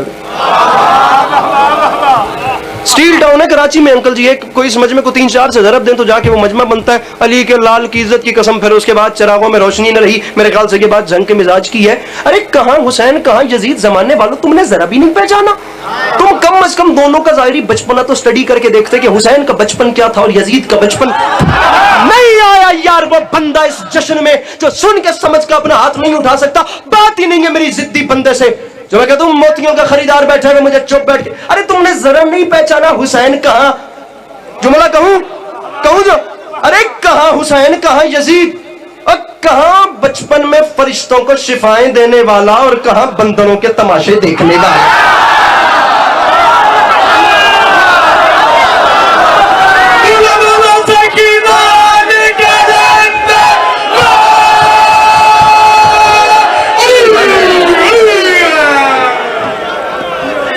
स्टील टाउन है कराची में अंकल जी, एक कोई इस मजमे को 3-4 से ज़रब दें तो जाके वो मजमा बनता है। अली के लाल की इज्जत की कसम, फिर उसके बाद चिरागों में रोशनी न रही, मेरे ख्याल से ये बात जंग के मिजाज की है। अरे कहाँ हुसैन कहाँ यजीद, जमाने वालों तुमने जरा भी नहीं पहचाना। तुम कम अज कम दोनों का ज़ाहिरी बचपना तो स्टडी करके देखते कि हुसैन का बचपन क्या था और यजीद का बचपन। नहीं आया यार वो बंदा इस जश्न में जो सुन के समझ के अपना हाथ नहीं उठा सकता। बात ही नहीं है मेरी जिद्दी बंदे से जो मैं कहता हूं मोतियों का खरीदार बैठा है मुझे चुप बैठ के। अरे तुमने जरा नहीं पहचाना हुसैन कहां, जुमला कहूं जो, अरे कहां हुसैन कहां यजीद, और कहां बचपन में फरिश्तों को शिफाएं देने वाला और कहां बंदरों के तमाशे देखने वाला।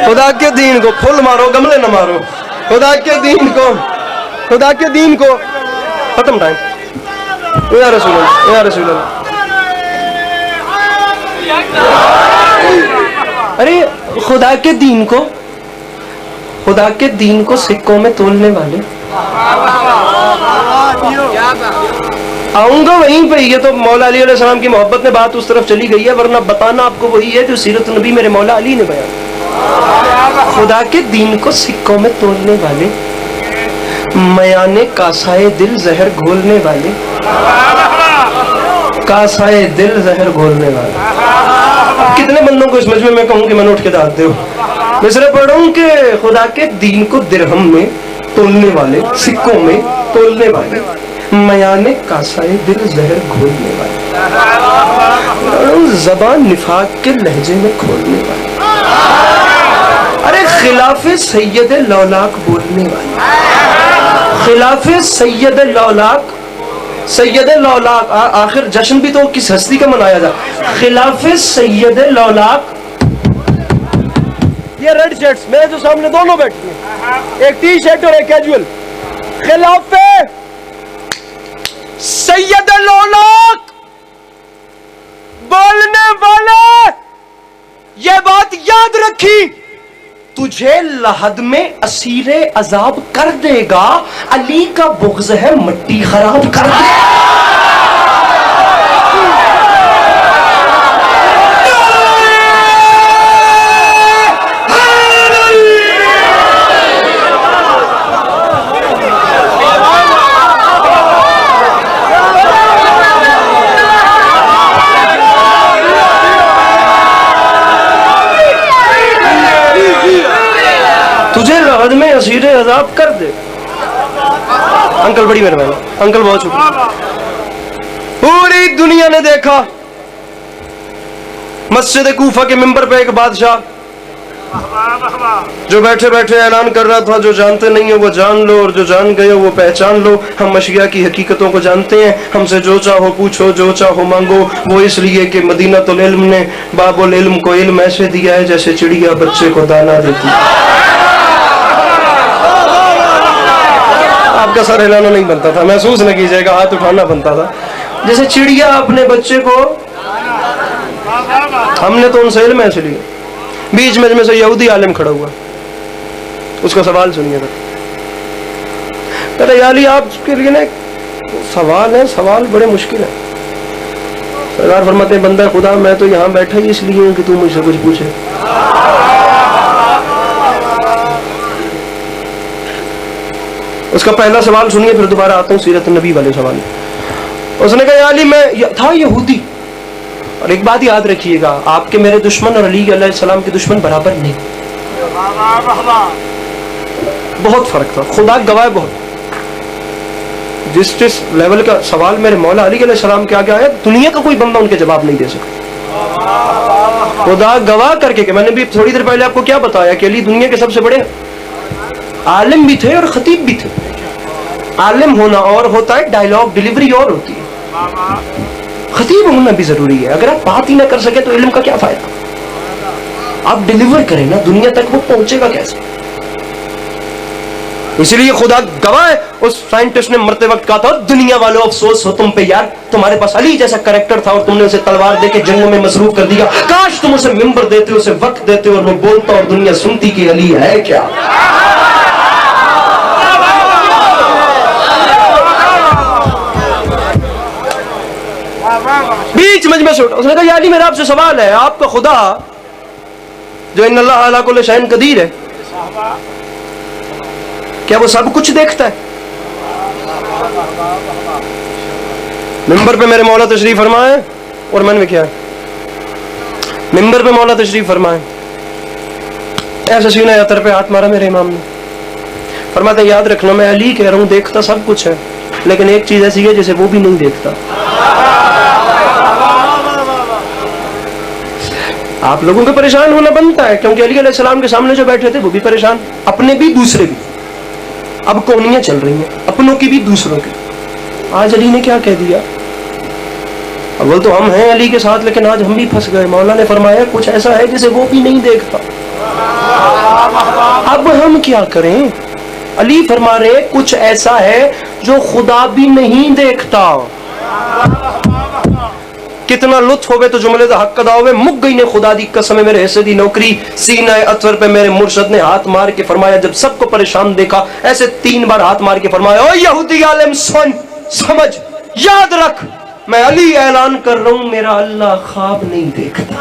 खुदा के दीन को फुल मारो गमले न मारो, खुदा के दीन को, खुदा के दीन को। खत्म टाइम। या रसूल अल्लाह, या रसूल अल्लाह। अरे खुदा के दीन को, खुदा के दीन को सिक्कों में तोलने वाले। आऊंगा वहीं पे। ये तो मौला अली अलैहि सलाम की मोहब्बत में बात उस तरफ चली गई है, वरना बताना आपको वही है जो सीरत नबी मेरे मौला अली ने बयान। खुदा के दीन को सिक्कों में तोलने वाले, मयाने कासाए दिल जहर घोलने वाले, कासाए दिल जहर घोलने वाले। कितने बंदों को इस मजमे में कहूं कि मैं उठ के दाद दे, मिसरे पढ़ूं कि खुदा के दीन को दिरहम में तोलने वाले, सिक्कों में तोलने वाले, मयाने कासाए दिल जहर घोलने वाले, ज़बान निफाक के लहजे में खोलने वाले, अरे खिलाफे सैयद लौलाक बोलने वाले, खिलाफे सैयद लौलाक, सैयद लौलाक। आखिर जश्न भी तो किस हस्ती का मनाया जा, खिलाफे सैयद लौलाक। ये रेड शर्ट्स मेरे जो सामने दोनों बैठी हैं, एक टी शर्ट और एक कैजुअल, खिलाफे सैयद लौलाक बोलने वाले, ये बात याद रखी, तुझे लहद में असीरे अजाब कर देगा, अली का बुग़्ज़ है मट्टी खराब कर देगा। तुझे लहद में असीरे अजाब कर दे। अंकल बड़ी मेहरबानी, अंकल बहुत शुक्रिया। पूरी दुनिया ने देखा मस्जिद कूफा के मिंबर पे एक बादशाह जो बैठे बैठे ऐलान कर रहा था, जो जानते नहीं हो वो जान लो और जो जान गए हो वो पहचान लो। हम अशिया की हकीकतों को जानते हैं, हमसे जो चाहो पूछो, जो चाहो मांगो। वो इसलिए कि मदीनतुल इल्म ने बाबुल इल्म को इल्म ऐसे दिया है जैसे चिड़िया बच्चे को दाना देती है। आपका सर हिलाना नहीं बनता था, महसूस न कीजिएगा, हाथ उठाना बनता था। जैसे चिड़िया अपने बच्चे को, हमने तो उनसे इल्म ऐसे लिया। बीच में से यहूदी आलिम खड़ा हुआ, उसका सवाल सुनिएगा। कहता याली आपके लिए ना सवाल है, सवाल बड़े मुश्किल है। सरदार फरमाते हैं बंदा खुदा मैं तो यहाँ बैठा ही इसलिए हूँ कि तू मुझसे कुछ पूछे। उसका पहला सवाल सुनिए, फिर दोबारा आता हूँ सीरत नबी वाले सवाल। उसने कहा अली मैं था यहूदी, और एक बात याद रखिएगा, आपके मेरे दुश्मन और अली अलैहि सलाम के दुश्मन बराबर नहीं, बहुत फर्क था। खुदा गवाह बहुत। जिस लेवल का सवाल मेरे मौला अली अलैहि सलाम के आगे आया, दुनिया का कोई बंदा उनके जवाब नहीं दे सकता। खुदा गवाह करके कि मैंने भी थोड़ी देर पहले आपको क्या बताया कि अली दुनिया के सबसे बड़े आलिम भी थे और खतीब भी थे। आलिम होना और होता है, डायलॉग डिलीवरी और होती है। खतीब होना भी जरूरी है। अगर आप बात ही ना कर सके तो इल्म का क्या फायदा। आप डिलीवर करें ना, दुनिया तक वो पहुंचेगा कैसे। इसलिए खुदा गवाह है, उस साइंटिस्ट ने मरते वक्त कहा था दुनिया वालों अफसोस हो तुम पे यार, तुम्हारे पास अली जैसा कैरेक्टर था और तुमने उसे तलवार देके जंगों में मसरूफ कर दिया। काश तुम उसे मिंबर देते, उसे वक्त देते और वो बोलता और दुनिया सुनती कि अली है क्या। बीच मजमे से उठा, उसने कहा या अली मेरा आपसे सवाल है, आपका खुदा जो इन्नल्लाह अला कुल्लि शैइन कदीर है, क्या वो सब कुछ देखता है? मिंबर पे मेरे मौला तशरीफ फरमाए और मन में क्या है, मिंबर पे मौला तशरीफ फरमाए, ऐसे सीने अतर पे हाथ मारा मेरे इमाम ने, फरमाते याद रखना मैं अली कह रहा हूं, देखता सब कुछ है, लेकिन एक चीज ऐसी है जिसे वो भी नहीं देखता। आप लोगों को परेशान होना बनता है, क्योंकि अली अलैहिस्सलाम के सामने जो बैठे थे वो भी परेशान, अपने भी दूसरे भी। अब कौनियां चल रही हैं, अपनों की भी दूसरों की। आज अली ने क्या कह दिया, अव्वल तो हम हैं अली के साथ, लेकिन आज हम भी फंस गए। मौला ने फरमाया कुछ ऐसा है जिसे वो भी नहीं देखता। अब हम क्या करें? अली फरमा रहे कुछ ऐसा है जो खुदा भी नहीं देखता। कितना लुत्फ होवे तो जुमले का हक अदा होवे। मुक गई ने खुदा दी कसम मेरे हिस्से दी नौकरी, सीना अतवर पे मेरे मुर्शद ने हाथ मार के फरमाया, जब सबको परेशान देखा ऐसे 3 बार हाथ मार के फरमाया, ओ यहूदी आलिम सुन, समझ, याद रख, मैं अली ऐलान कर रहा हूं मेरा अल्लाह ख्वाब नहीं देखता।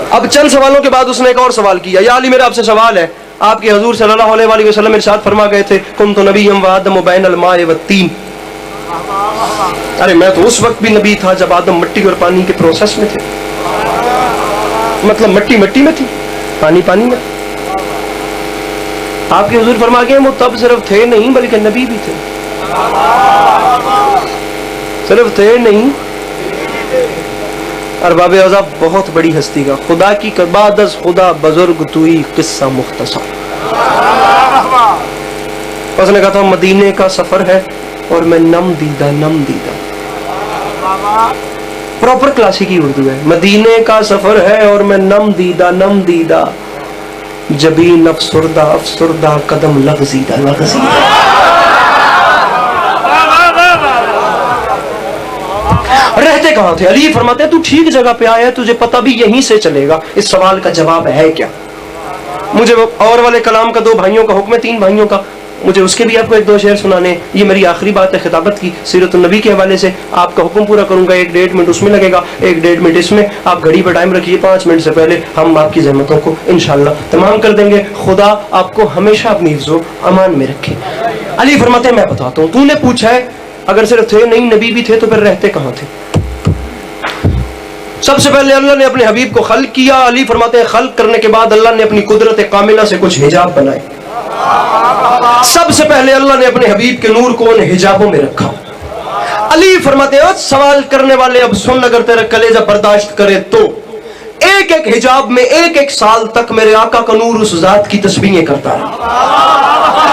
अब चंद सवालों के बाद उसने एक और सवाल किया, या अली मेरा आपसे सवाल है, आपके हुजूर सल्लल्लाहु अलैहि वसल्लम इरशाद फरमा गए थे कुन्तु नबिय्यम व आदम बैनल माए व तीन। अरे मैं तो उस वक्त भी नबी था जब आदम मिट्टी और पानी के प्रोसेस में थे, मतलब मिट्टी मिट्टी में थी, पानी पानी में। आपके हुजूर फरमा गए वो तब सिर्फ थे नहीं बल्कि नबी भी थे, सिर्फ थे नहीं। अरबाब अज़ा बहुत बड़ी हस्ती का, खुदा की कबादस खुदा बुजुर्ग तुई किस्सा मुख्तसर। उसने कहा था मदीने का सफर है और मैं नम दीदा प्रॉपर क्लासिकी उर्दू है। मदीने का सफर है और मैं नम दीदा जबीन अफसुरदा कदम लग़ज़ीदा। रहते कहां थे? अली फरमाते हैं तू ठीक जगह पे आया है, तुझे पता भी यहीं से चलेगा। इस सवाल का जवाब है क्या? मुझे और वाले कलाम का 2 भाइयों का हुक्म है, 3 भाइयों का, मुझे उसके भी आपको 1-2 शेर सुनाने। ये मेरी आखिरी बात है खिताबत की, सीरतुन नबी के हवाले से आपका हुक्म पूरा करूंगा। 1-1.5 मिनट उसमें लगेगा, 1-1.5 मिनट इसमें। आप घड़ी पर टाइम रखिए, 5 मिनट से पहले हम आपकी ज़हमतों को इंशाअल्लाह तमाम कर देंगे। खुदा आपको हमेशा अपनी हिफ्ज़ो अमान में रखे। अली फरमाते हैं मैं बताता हूँ, तूने पूछा है अगर सिर्फ थे नहीं नबी भी थे तो फिर रहते कहां थे? सबसे पहले अल्लाह ने अपने हबीब को खल्क किया। अली फरमाते हैं खल्क करने के बाद अल्लाह ने अपनी कुदरत कामिला से कुछ हिजाब बनाए। सबसे पहले अल्लाह ने अपने हबीब के नूर को उन हिजाबों में रखा। अली फरमाते हैं सवाल करने वाले अब सुन, अगर तेरा कलेजा बर्दाश्त करे तो एक एक हिजाब में 1-1 साल तक मेरे आका का नूर उस जात की तस्बीहें करता है।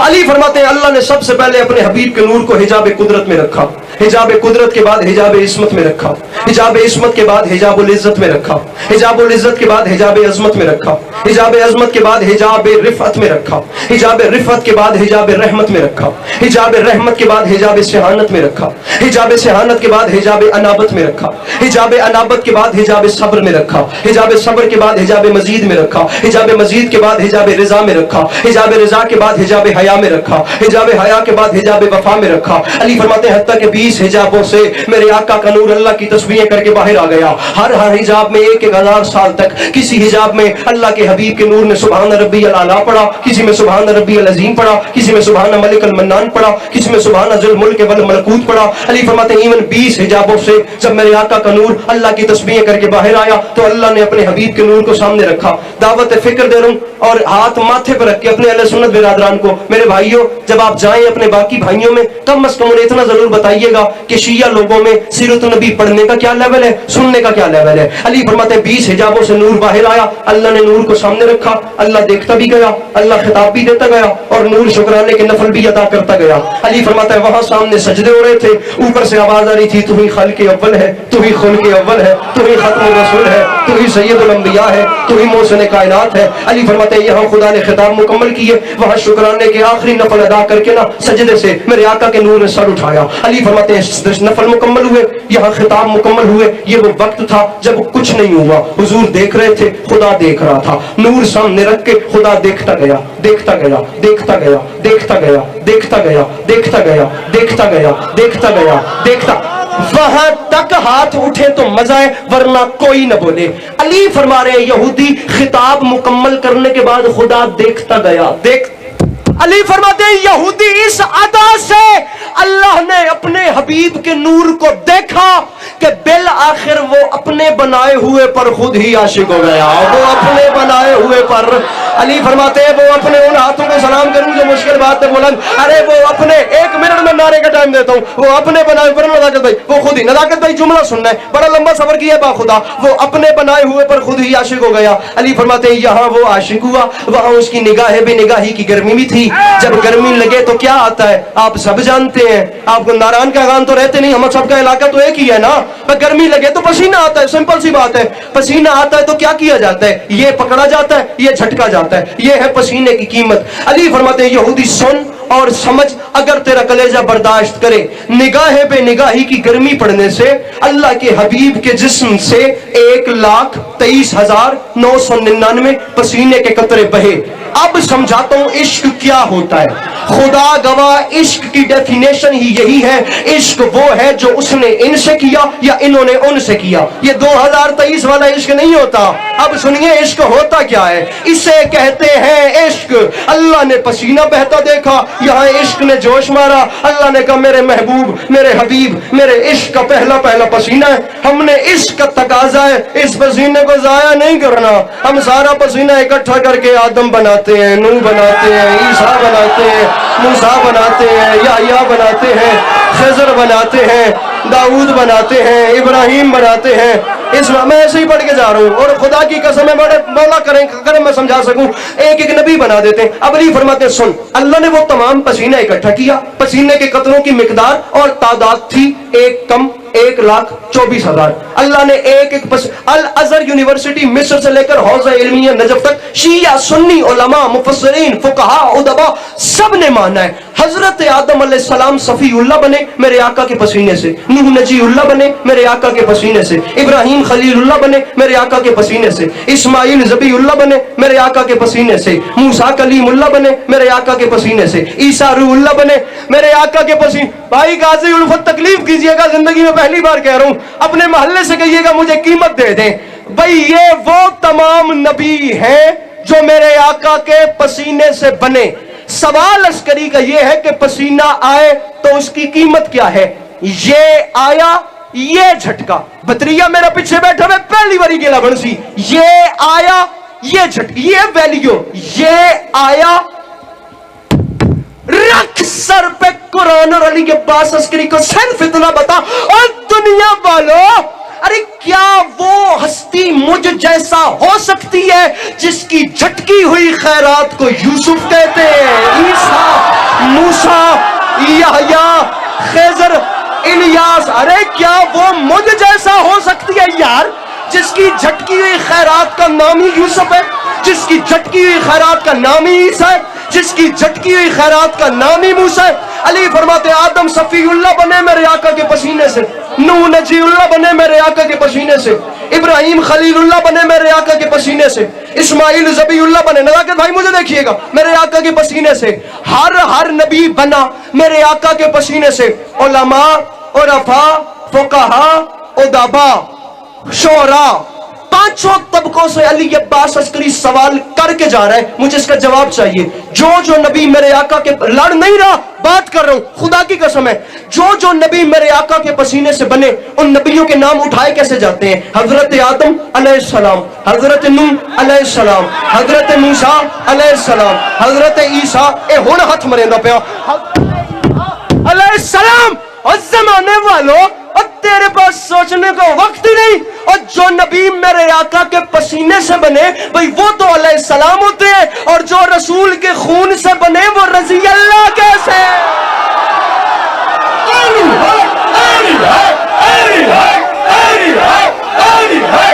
अली फरमाते हैं अल्लाह ने सबसे पहले अपने हबीब के नूर को हिजाब कुदरत में रखा, हिजाब कुदरत के बाद हिजाब इस्मत में रखा, हिजाब इस्मत के बाद हिजाबुल इज्जत में रखा, हिजाबुल इज्जत के बाद हिजाब अजमत में रखा, हिजाब अजमत के बाद हिजाब रिफत में रखा, हिजाब रिफत के बाद हिजाब रहमत में रखा, हिजाब रहमत के बाद हिजाब सिहानत में रखा, हिजाब सिहानत के बाद हिजाब अनाबत में रखा, हिजाब अनाबत के बाद हिजाब सब्र में रखा, हिजाब सब्र के बाद हिजाब मजीद में रखा, हिजाब मजीद के बाद हिजाब रिजा में रखा, हिजाब रिजा के बाद हिजाब हया में रखा, हिजाब हया के बाद हिजाब वफा में रखा। अली फरमाते हैं हत्ता के 20 हिजाबों से मेरे आका का नूर अल्लाह की तस्बीहें करके बाहर आ गया। हर हिजाब में 1-1000 साल तक किसी हिजाब में अल्लाह के हबीब के नूर ने सुभान रब्बियल आला पढ़ा, किसी में सुभान रब्बियल अजीम पढ़ा, किसी में सुभान मलिकल मन्नान पढ़ा, किसी में सुभान जुल मुल्क वल मलकूत पढ़ा। अली फरमाते हैं इवन 20 हिजाबों से जब मेरे आका का नूर अल्लाह की तस्बीहें करके बाहर आया तो अल्लाह ने अपने हबीब के नूर को सामने रखा। दावत फिक्र दे रहा हूं और हाथ माथे पर रख के अपने अहले सुन्नत बिरादरान को, मेरे भाइयों जब आप जाएं अपने बाकी भाइयों में कम से कम उन्हें इतना जरूर बताइएगा कि शिया लोगों में सीरत नबी पढ़ने का क्या लेवल है, सुनने का क्या लेवल है। अली फरमाते हैं 20 हिजाबों से नूर बाहर आया, अल्लाह ने नूर को सामने रखा, अल्लाह देखता भी गया, अल्लाह खिताब भी देता गया और नूर शुक्राने के नफल भी अदा करता गया। अली फरमाता है वहां सामने सजदे हो रहे थे, ऊपर से आवाज आ रही थी तू ही खल्क़ अव्वल है, तू ही खुल्क़ अव्वल है, तू ही खत्म रसूल है। तू ही सैयदुल अंबिया है, तू ही मोहसिन कायनात है। अली फरमाते हैं यहाँ खुदा ने खिताब मुकम्मल किए, वहाँ शुक्राने के आखिरी नफल अदा करके ना सजदे से मेरे आका के नूर ने सर उठाया। अली फरमाते हैं नफल मुकम्मल हुए, यहाँ खिताब मुकम्मल हुए। ये वो वक्त था जब कुछ नहीं हुआ, हुजूर देख रहे थे, खुदा देख रहा था। नूर सामने रख के खुदा देखता गया, देखता गया, देखता गया, देखता गया, देखता गया, देखता गया, देखता गया, देखता गया, देखता। वहां तक हाथ उठे तो मजा है, वरना कोई न बोले। अली फरमा रहे यहूदी खिताब मुकम्मल करने के बाद खुदा देखता गया, देख। अली फरमाते हैं यहूदी इस अदा से अल्लाह ने अपने हबीब के नूर को देखा कि बिल आखिर वो अपने बनाए हुए पर खुद ही आशिक हो गया। वो अपने बनाए हुए पर, अली फरमाते हैं वो अपने उन हाथों को सलाम करूं जो मुश्किल बात है बुलंद, अरे वो अपने, एक मिनट में नारे का टाइम देता हूं, वो अपने बनाए पर नदाकत भाई, वो खुद ही, नदाकत भाई जुमला सुनना है, बड़ा लंबा सफर किया बाखुदा, वो अपने बनाए हुए पर खुद ही आशिक हो गया। अली फरमाते हैं यहाँ वो आशिक हुआ, वहां उसकी निगाहें बेनिगाही की गर्मी भी थी। जब गर्मी लगे तो क्या आता है आप सब जानते हैं। आपको नारायण का गान तो रहते नहीं, हम सबका इलाका तो एक ही है ना। पर गर्मी लगे तो पसीना आता है, सिंपल सी बात है। पसीना आता है तो क्या किया जाता है, ये पकड़ा जाता है, ये झटका जाता है, ये है पसीने की कीमत। अली फरमाते हैं यहूदी सुन और समझ, अगर तेरा कलेजा बर्दाश्त करे, निगाहे पे निगाही की गर्मी पड़ने से अल्लाह के हबीब के जिस्म से 1,23,999 पसीने के कतरे बहे। अब समझाता हूं इश्क क्या होता है। खुदा गवाह, इश्क की डेफिनेशन ही यही है। इश्क वो है जो उसने इनसे किया या इन्होंने उनसे किया। ये 2023 वाला इश्क नहीं होता। अब सुनिए इश्क होता क्या है। इसे कहते हैं इश्क। अल्लाह ने पसीना बहता देखा, यहाँ इश्क ने जोश मारा। अल्लाह ने कहा मेरे महबूब, मेरे हबीब, मेरे इश्क का पहला पहला पसीना है, हमने इश्क का तकाजा है, इस पसीने को जाया नहीं करना। हम सारा पसीना इकट्ठा करके आदम बनाते हैं, नूह बनाते हैं, ईसा बनाते हैं, मूसा बनाते हैं, याह्या बनाते हैं, खिज़र बनाते हैं, दाऊद बनाते हैं, इब्राहिम बनाते हैं। इस मैं ऐसे ही पढ़ के जा रहा हूँ और खुदा की कसम है बड़े मौला करें अगर मैं समझा सकूं, एक एक नबी बना देते हैं। अब अली फरमाते हैं सुन, अल्लाह ने वो तमाम पसीना इकट्ठा किया। पसीने के कतरों की मिकदार और तादाद थी एक कम 1,24,000। अल्लाह ने एक अल अजहर यूनिवर्सिटी मिस्र से लेकर हौज़ा इल्मिया नजफ तक शिया सुन्नी उलमा मुफस्सिरीन फुकहा उदबा सब ने माना है हजरत आदम अलैहिस्सलाम सफीउल्लाह बने मेरे आका के पसीने से, नूह नजीउल्लाह बने मेरे आका के पसीने से, इब्राहिम खलीलुल्लाह बने मेरे आका के पसीने से, इस्माइल ज़बीउल्लाह बने मेरे आका के पसीने से, मूसा कलीमुल्लाह बने मेरे आका के पसीने से, ईसा रूहुल्लाह बने मेरे आका के पसीने। भाई गाजी उल्फत तकलीफ कीजिएगा, जिंदगी में पहली बार कह रहा हूं, अपने मोहल्ले से कहिएगा मुझे कीमत दे दें। भाई ये वो तमाम नबी हैं जो मेरे आका के पसीने से बने। सवाल अस्करी का ये है कि पसीना आए तो उसकी कीमत क्या है। ये आया, ये झटका, बतरिया मेरा पीछे बैठा है पहली बारी गेला बंसी, ये आया, ये झटका, ये वैल्यू, ये आया, रख सर पे कुरान और अली के अब्बास अस्करी को सिर्फ इतना बता। और दुनिया वालों, अरे क्या वो हस्ती मुझ जैसा हो सकती है जिसकी झटकी हुई खैरात को यूसुफ कहते हैं, ईसा, मूसा, याह्या, खिज़र, इलियास। अरे क्या वो मुझ जैसा हो सकती है यार जिसकी झटकी हुई खैरात का नाम ही यूसुफ है, जिसकी झटकी हुई खैरात का नाम ही ईसा है, जिसकी झटकी हुई खैरात का नाम ही मूसा है। अली फरमाते आदम सफीउल्लाह बने मेरे आका के पसीने से, नूह नजीउल्लाह बने मेरे आका के पसीने से, इब्राहिम खलीलुल्लाह बने मेरे आका के पसीने से, इस्माइल ज़बीउल्लाह बने, नज़ाकत भाई मुझे देखिएगा, मेरे आका के पसीने से। हर नबी बना मेरे आका के पसीने से। उलमा, उरफा, फुकहा, उदबा, शोरा, पांचों तबकों से अली अब्बास अस्करी सवाल करके जा रहा है, मुझे इसका जवाब चाहिए। जो नबी मेरे आका के, लड़ नहीं रहा, बात कर रहा हूं, खुदा की कसम है, जो नबी मेरे आका के पसीने से बने उन नबियों के नाम उठाए कैसे जाते हैं। हजरत आदम अलैहिस्सलाम, हजरत नूह अलैहिस्सलाम, हजरत मूसा अलैहिस्सलाम, हजरत ईसा ए हुण हथ मरेंदा पिया अलैहिस्सलाम। और जमाने वालों, और तेरे पास सोचने का वक्त ही नहीं। और जो नबी मेरे आका के पसीने से बने भाई वो तो अलैहिस्सलाम होते हैं, और जो रसूल के खून से बने वो रज़ी अल्लाह कैसे। है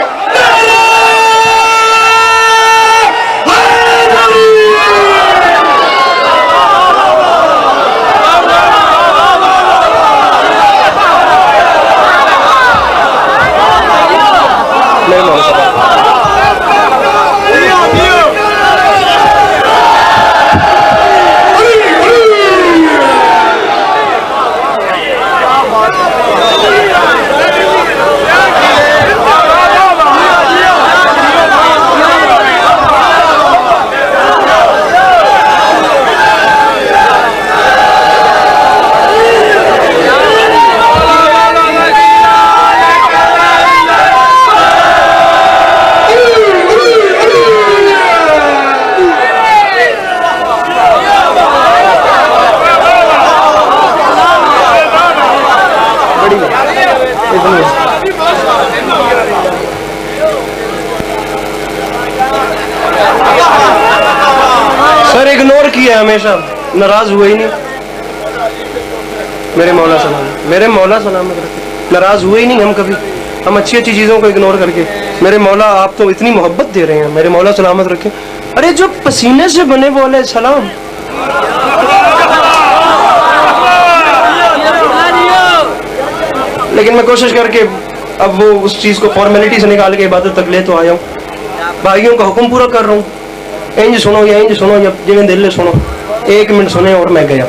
नाराज हुए ही नहीं। मेरे मौला सलामत रखे, नाराज हुए ही नहीं हम कभी, हम अच्छी अच्छी चीजों को इग्नोर करके। मेरे मौला आप तो इतनी मोहब्बत दे रहे हैं, मेरे मौला सलामत रखे। अरे जो पसीने से बने वो अलैहि सलाम, लेकिन मैं कोशिश करके अब वो उस चीज को फॉर्मेलिटी से निकाल के इबादत तक ले तो आया हूँ। भाइयों का हुक्म पूरा कर रहा हूँ, इंज सुनो या इंज सुनो या जिन्हें दिल ले सुनो, 1 मिनट सुने और मैं गया।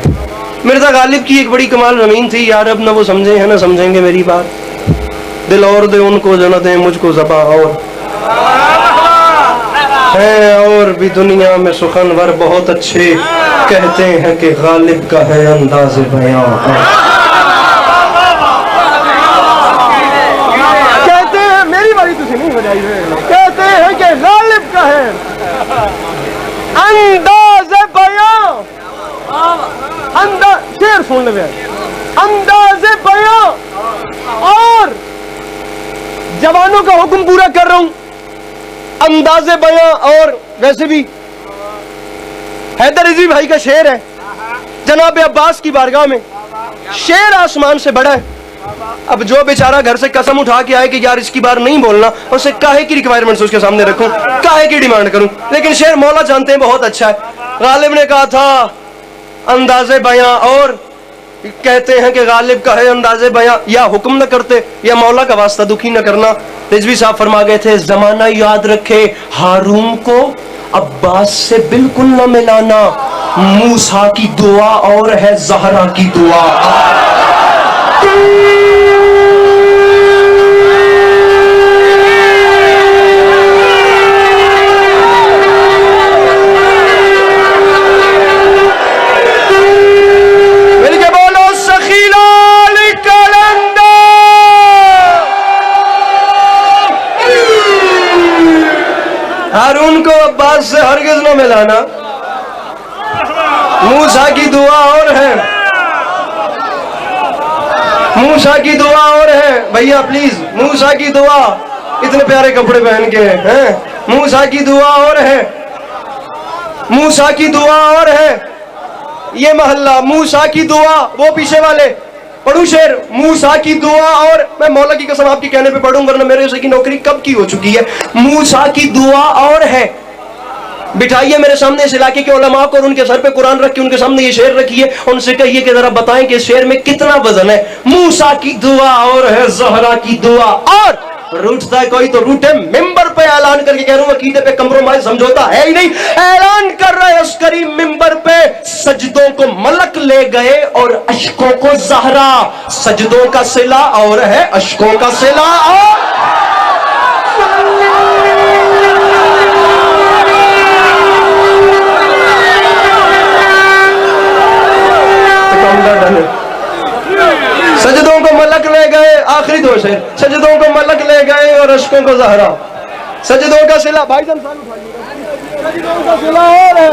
मिर्जा गालिब की एक बड़ी कमाल जमीन थी यार, अब ना वो समझे हैं ना समझेंगे मेरी बात। दिल और दे उनको जो न दे मुझको ज़बा और है, और भी दुनिया में सुखनवर बहुत अच्छे, कहते हैं कि गालिब का है अंदाज़ बयां। कहते हैं, मेरी बारी तुझे नहीं बजाई है, कहते हैं कि गालिब का है अंदाज़ बयां। शेर सुन ले, अंदाज़ बयां। और जवानों का हुक्म पूरा कर रहा हूं, अंदाज़े बयां। और वैसे भी हैदर रिजवी भाई का शेर है, जनाब अब्बास की बारगाह में शेर आसमान से बड़ा है। अब जो बेचारा घर से कसम उठा के आए कि यार इसकी बार नहीं बोलना, उसे काहे की रिक्वायरमेंट्स उसके सामने रखूं, काहे की डिमांड करूं, लेकिन शेर मौला जानते हैं बहुत अच्छा है। गालिब ने कहा था अंदाज़े बयां, और कहते हैं कि गालिब का है अंदाज़े बयां, या हुक्म न करते या मौला का वास्ता दुखी न करना। रिजवी साहब फरमा गए थे, जमाना याद रखे हारून को अब्बास से बिल्कुल न मिलाना, मूसा की दुआ और है ज़हरा की दुआ। हारून को अब्बास से हरगिज न मिलाना, मूसा की दुआ और है, मूसा की दुआ और है। भैया प्लीज, मूसा की दुआ, इतने प्यारे कपड़े पहन के हैं, मूसा की दुआ और है, मूसा की दुआ और है। ये मोहल्ला मूसा की दुआ, वो पीछे वाले पढ़ू शेर, मूसा की दुआ। और मैं मौला की कसम आपके कहने पे पढ़ूं, वरना मेरे से की नौकरी कब की हो चुकी है। मूसा की दुआ और है। बिठाइए मेरे सामने इस इलाके के उलमा को और उनके सर पे कुरान रख के उनके सामने ये शेर रखिए, उनसे कहिए कि जरा बताएं कि इस शेर में कितना वजन है। मूसा की दुआ और है ज़हरा की दुआ। और रूठता है कोई तो रूठे, मिंबर पे ऐलान करके कह रहा हूं, अकीदे पे कंप्रोमाइज समझौता है ही नहीं। ऐलान कर रहे हैं अस्करी मिंबर पे, सजदों को मलक ले गए और अश्कों को ज़हरा, सजदों का सिला और है अश्कों का सिला। और सजदों को मलक ले गए, आखिरी 2 शेर, सजदों को मलक ले गए और अश्कों को ज़हरा, सजदों का सिला। भाई जान सजदों का सिला और है,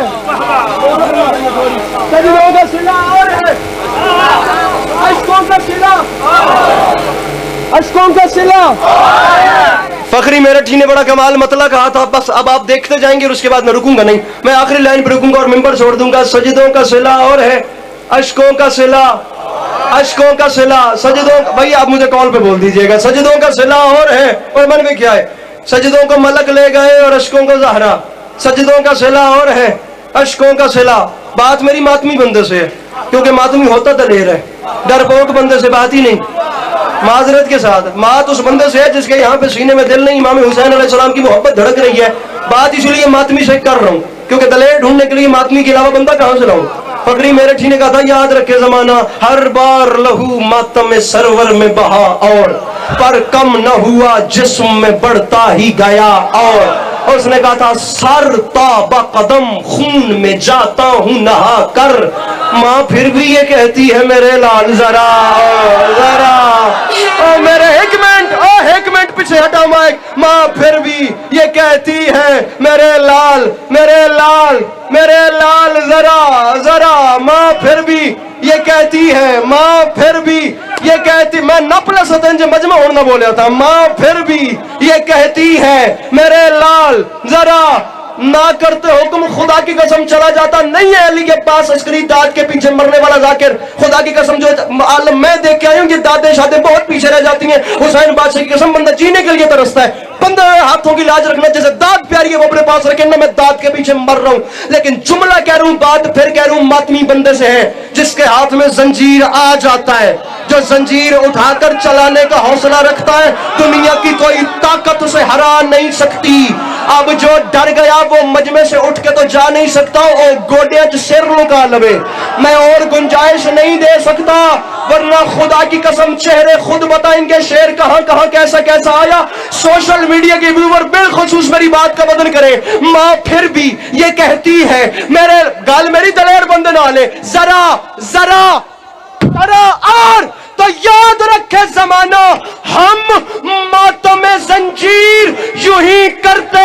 सजदों का सिला और है, अश्कों का सिला, अश्कों का सिला। फखरी मेरठी ने बड़ा कमाल मतला कहा था, बस अब आप देखते जाएंगे और उसके बाद मैं रुकूंगा नहीं, मैं आखिरी लाइन पर रुकूंगा और मिंबर छोड़ दूंगा। सजदों का सिला और है, अश्कों का सिला, अश्कों का सिला, सजदों। भाई आप मुझे कॉल पे बोल दीजिएगा, सजदों का सिला और है, और मन में क्या है, सजदों को मलक ले गए और अश्कों को ज़हरा, सजदों का सिला और है, अश्कों का सिला। बात मेरी मातमी बंदे से है, क्योंकि मातमी होता दलेर है, डरपोक बंदे से बात ही नहीं। माजरत के साथ बात उस बंदे से है जिसके यहाँ पे सीने में दिल नहीं, इमाम हुसैन अलैहिस्सलाम की मोहब्बत धड़क रही है। बात इसलिए मातमी से कर रहा हूँ क्योंकि दलेर ढूंढने के लिए मातमी के अलावा बंदा कहाँ से लाऊं। फकरी मेरठी ने कहा था, याद रखे जमाना हर बार लहू मातम सरवर में बहा, और पर कम न हुआ जिस्म में बढ़ता ही गया। और उसने कहा था, सर ताबा कदम खून में जाता हूँ नहा कर, माँ फिर भी ये कहती है मेरे लाल जरा जरा। ओ मेरे एक मिनट पीछे हटा माइक। माँ फिर भी ये कहती है मेरे लाल मेरे लाल मेरे लाल जरा जरा। माँ फिर भी ये कहती है, माँ फिर भी ये कहती, मैं न प्लस मजमा होना बोला था। माँ फिर भी ये कहती है मेरे लाल जरा ना करते हुक्म खुदा की कसम चला जाता नहीं है अली अब्बास अस्करी दाद के पीछे मरने वाला जाकिर खुदा की कसम जो आलम मैं देख के आई हूँ ये दादें शादें बहुत पीछे रह जाती हैं हुसैन बादशाह की कसम बंदा जीने के लिए तरसता है 15 हाथों की लाज रखना जैसे दाद प्यारी है वो अपने पास रखे ना मैं दाद के पीछे मर रहा हूं लेकिन जुमला कह रहा हूं बात फिर कह रहा हूं मातमी बंदे से है जिसके हाथ में जंजीर आ जाता है जो जंजीर उठाकर चलाने का हौसला रखता है दुनिया की कोई ताकत उसे हरा नहीं सकती अब जो डर गया वो मजमे से उठ के तो जा नहीं सकता और गोडे सिर लुका लवे मैं और गुंजाइश नहीं दे सकता वरना खुदा की कसम चेहरे खुद बताएंगे शेर कहां कहां कैसा कैसा आया सोशल मीडिया के व्यूअर बिलखुसूस मेरी बात का वजन करे मां फिर भी ये कहती है मेरे गाल मेरी दलेर बंद ना ले जरा जरा जरा और तो याद रखे जमाना हम मातों में जंजीर यूं ही करते